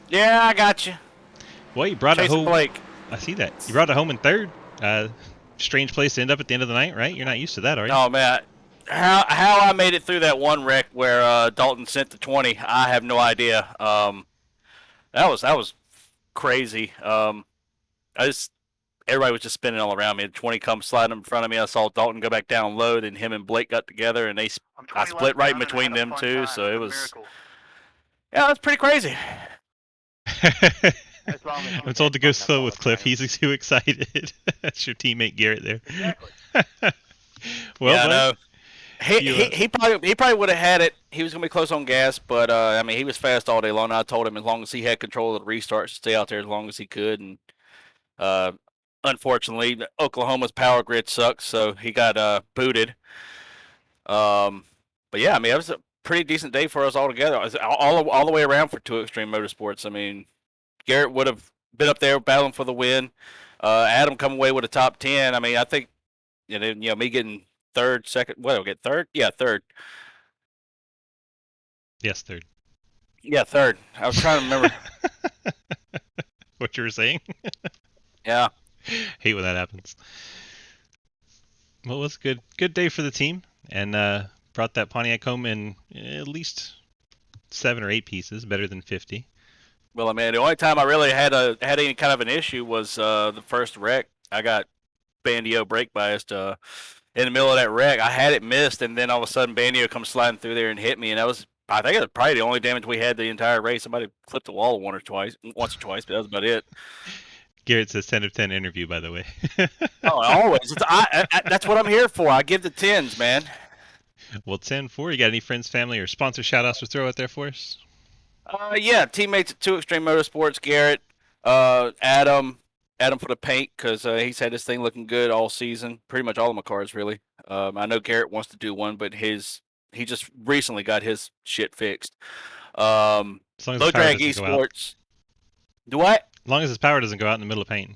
Yeah, I got you. Well, you brought it Chasing home. Blake. I see that. You brought it home in 3rd. Strange place to end up at the end of the night, right? You're not used to that, are you? Oh man, how I made it through that one wreck where Dalton sent the 20, I have no idea. That was crazy. Everybody was just spinning all around me. The 20 comes sliding in front of me. I saw Dalton go back down low, and him and Blake got together, and I split right in between them two. So it was, yeah, it was pretty crazy. I'm told to go slow with Cliff. He's too excited. That's your teammate Garrett there. Exactly. Well, yeah, no. He probably would have had it. He was gonna be close on gas, but I mean, he was fast all day long. I told him as long as he had control of the restarts, to stay out there as long as he could. And unfortunately, Oklahoma's power grid sucks, so he got booted. But yeah, I mean, it was a pretty decent day for us all together. All the way around for Two Extreme Motorsports. I mean, Garrett would have been up there battling for the win. Adam come away with a top 10. I mean, I think you know me getting 3rd, 2nd. What did I get? 3rd? Yeah, 3rd. Yes, 3rd. Yeah, 3rd. I was trying to remember what you were saying. Yeah. Hate when that happens. Well, it was a good day for the team, and brought that Pontiac home in at least 7 or 8 pieces, better than 50. Well, I mean, the only time I really had any kind of an issue was the first wreck. I got Bandio brake biased in the middle of that wreck. I had it missed, and then all of a sudden Bandio comes sliding through there and hit me, and I think it was probably the only damage we had the entire race. Somebody clipped the wall once or twice, but that was about it. Garrett says 10 of 10 interview, by the way. Oh, always. That's what I'm here for. I give the 10s, man. Well, 10-4. You got any friends, family, or sponsor shout-outs to throw out there for us? Yeah, teammates at Two Extreme Motorsports, Garrett, Adam for the paint, because he's had this thing looking good all season. Pretty much all of my cars, really. I know Garrett wants to do one, but he just recently got his shit fixed. Low Drag Esports. Do what? As long as his power doesn't go out in the middle of painting.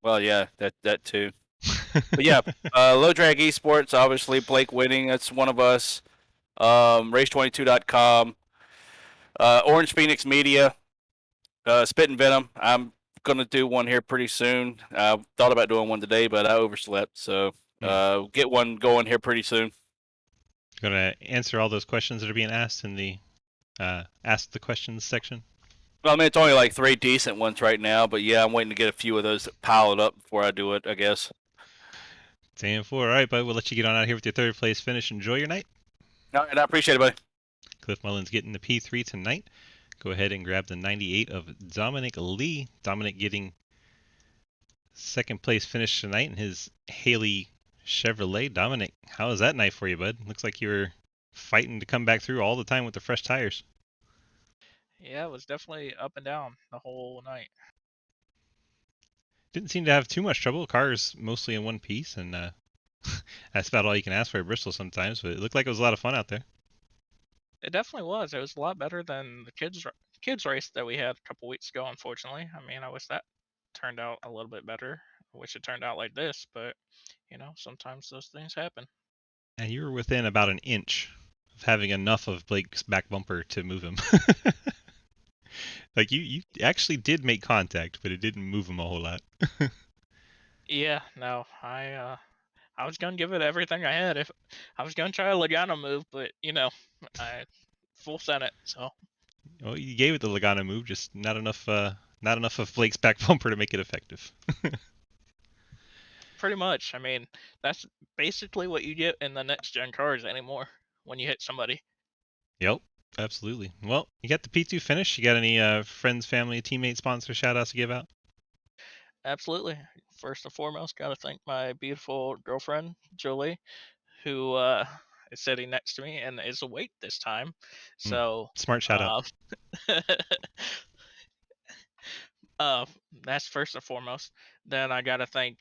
Well, yeah, that too. But yeah, Low Drag Esports, obviously Blake Winning, that's one of us. Race22.com. Orange Phoenix Media, Spit and Venom. I'm going to do one here pretty soon. I thought about doing one today, but I overslept. So get one going here pretty soon. Gonna answer all those questions that are being asked in the Ask the Questions section? Well, I mean, it's only like 3 decent ones right now, but yeah, I'm waiting to get a few of those piled up before I do it, I guess. 10-4. All right, bud. We'll let you get on out here with your third place finish. Enjoy your night. All right, I appreciate it, buddy. Cliff Mullins getting the P3 tonight. Go ahead and grab the 98 of Dominic Lee. Dominic getting second place finish tonight in his Haley Chevrolet. Dominic, how was that night for you, bud? Looks like you were fighting to come back through all the time with the fresh tires. Yeah, it was definitely up and down the whole night. Didn't seem to have too much trouble. Cars mostly in one piece, and that's about all you can ask for at Bristol sometimes. But it looked like it was a lot of fun out there. It definitely was. It was a lot better than the kids race that we had a couple weeks ago. Unfortunately, I mean, I wish that turned out a little bit better. I wish it turned out like this, but sometimes those things happen. And you were within about an inch of having enough of Blake's back bumper to move him. Like you actually did make contact, but it didn't move him a whole lot. Yeah, no, I was gonna give it everything I had. If I was gonna try a Logano move, but I full sent it. So Well, you gave it the Logano move, just not enough of Blake's back bumper to make it effective. pretty much, I mean, that's basically what you get in the next gen cars anymore when you hit somebody. Yep, absolutely. Well, you got the P2 finish. You got any friends, family, teammate, sponsor shout outs to give out? Absolutely. First and foremost, got to thank my beautiful girlfriend, Jolie, who is sitting next to me and is awake this time. So, Smart shout out. That's first and foremost. Then I got to thank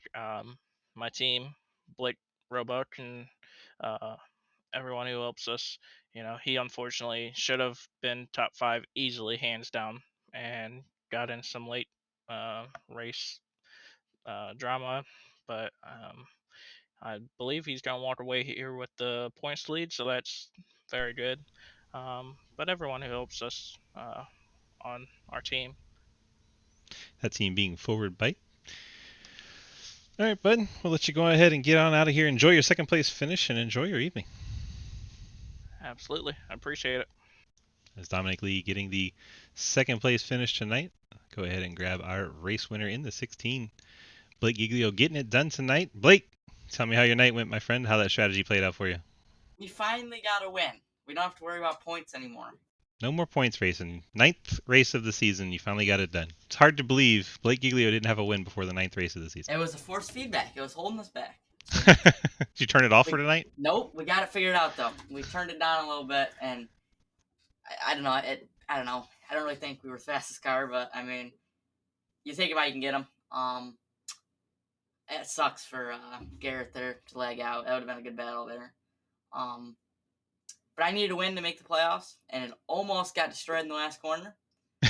my team, Blake Roebuck, and everyone who helps us. He unfortunately should have been top 5 easily, hands down, and got in some late race drama, but I believe he's going to walk away here with the points lead, so that's very good. But everyone who helps us on our team. That team being Forward Bite. All right, bud. We'll let you go ahead and get on out of here. Enjoy your second place finish and enjoy your evening. Absolutely. I appreciate it. As Dominic Lee getting the second place finish tonight, go ahead and grab our race winner in the 16. Blake Giglio getting it done tonight. Blake, tell me how your night went, my friend, how that strategy played out for you. We finally got a win. We don't have to worry about points anymore. No more points racing. 9th race of the season. You finally got it done. It's hard to believe Blake Giglio didn't have a win before the 9th race of the season. It was a forced feedback. It was holding us back. Did you turn it off for tonight? Nope. We got it figured out, though. We turned it down a little bit, and I don't know. I don't know. I don't really think we were the fastest car, but, I mean, you think about it, you can get them. It sucks for Garrett there to lag out. That would have been a good battle there. But I needed a win to make the playoffs, and it almost got destroyed in the last corner.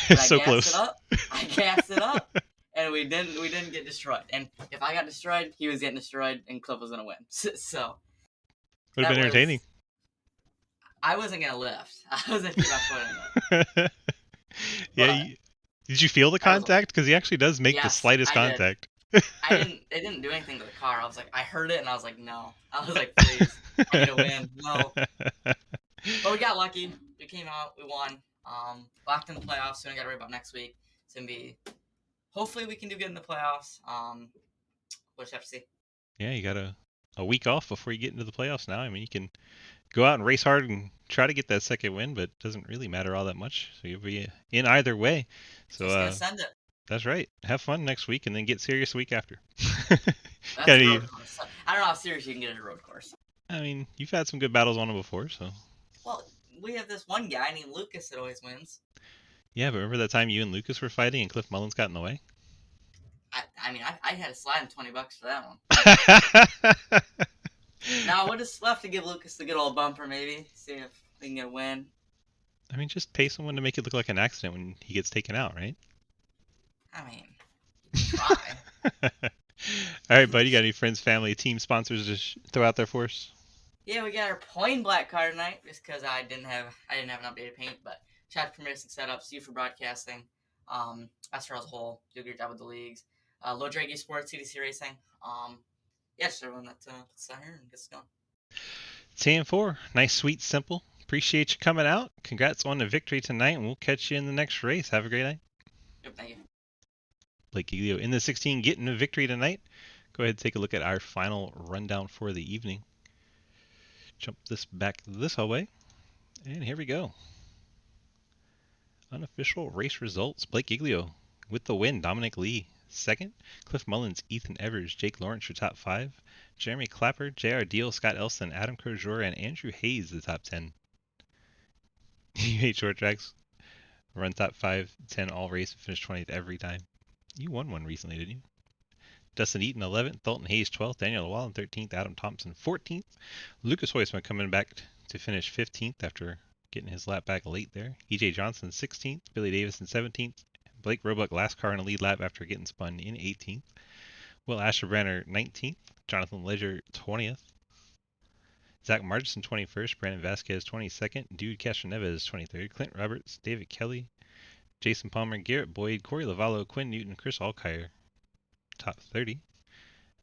But So close. I gassed it up, and we didn't get destroyed. And if I got destroyed, he was getting destroyed, and Cliff was gonna win. So would have been entertaining. I wasn't gonna lift. I was gonna keep my foot in it. Yeah. Did you feel the contact? Because he actually does make the slightest contact. It didn't do anything to the car. I was like, I heard it, and I was like, no. I was like, please, I need to win. No. But we got lucky. We came out. We won. Locked in the playoffs. So we got to worry about next week. It's gonna be. Hopefully, we can do good in the playoffs. We'll just have to see. Yeah, you got a week off before you get into the playoffs now. I mean, you can go out and race hard and try to get that second win, but it doesn't really matter all that much. So you'll be in either way. So just gonna send it. That's right. Have fun next week and then get serious the week after. That's a road course. I don't know how serious you can get at a road course. I mean, you've had some good battles on them before, so. Well, we have this one guy named Lucas that always wins. Yeah, but remember that time you and Lucas were fighting and Cliff Mullins got in the way? I mean, I had to slide him $20 for that one. Now, what is left to give Lucas the good old bumper, maybe? See if we can get a win. I mean, just pay someone to make it look like an accident when he gets taken out, right? I mean, try. All right, buddy. You got any friends, family, team sponsors to throw out there for us? Yeah, we got our plain black car tonight just because I didn't have an updated paint. But Chapter for Racing Setups, you for broadcasting. As as a whole, do a great job with the leagues. Low Draggy Sports, CDC Racing. Yes, everyone that puts that here and gets going. 10-4. Nice, sweet, simple. Appreciate you coming out. Congrats on the victory tonight, and we'll catch you in the next race. Have a great night. Yep, thank you. Blake Giglio in the 16 getting a victory tonight. Go ahead and take a look at our final rundown for the evening. Jump this back this way, and here we go. Unofficial race results. Blake Giglio with the win. Dominic Lee second. Cliff Mullins, Ethan Evers, Jake Lawrence your top 5. Jeremy Clapper, J.R. Deal, Scott Elston, Adam Crozier, and Andrew Hayes the top 10. You hate short tracks. Run top 5, 10 all race, and finish 20th every time. You won one recently, didn't you? Dustin Eaton 11th, Dalton Hayes 12th, Daniel Llewellyn 13th, Adam Thompson 14th. Lucas Hoisman coming back to finish 15th after getting his lap back late there. EJ Johnson 16th, Billy Davison 17th, Blake Roebuck last car in a lead lap after getting spun in 18th. Will Asherbranner 19th, Jonathan Ledger 20th. Zach Margison 21st, Brandon Vasquez 22nd, Dude Castroneves 23rd, Clint Roberts, David Kelly, Jason Palmer, Garrett Boyd, Corey Lavallo, Quinn Newton, Chris Alkire, top 30.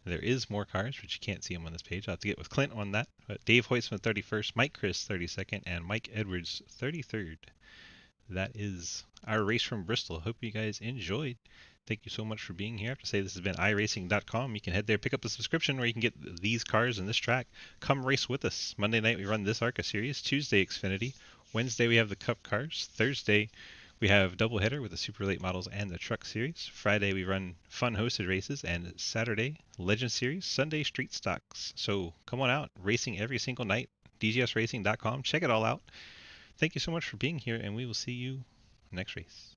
There is more cars, but you can't see them on this page. I'll have to get with Clint on that. But Dave Hoytsman 31st, Mike Chris 32nd, and Mike Edwards 33rd. That is our race from Bristol. Hope you guys enjoyed. Thank you so much for being here. I have to say this has been iRacing.com. You can head there, pick up the subscription where you can get these cars and this track. Come race with us. Monday night we run this ARCA series. Tuesday Xfinity. Wednesday we have the Cup cars. Thursday we have doubleheader with the Super Late models and the Truck Series. Friday we run fun hosted races, and Saturday Legend Series. Sunday Street Stocks. So come on out, racing every single night. DGSRacing.com. Check it all out. Thank you so much for being here, and we will see you next race.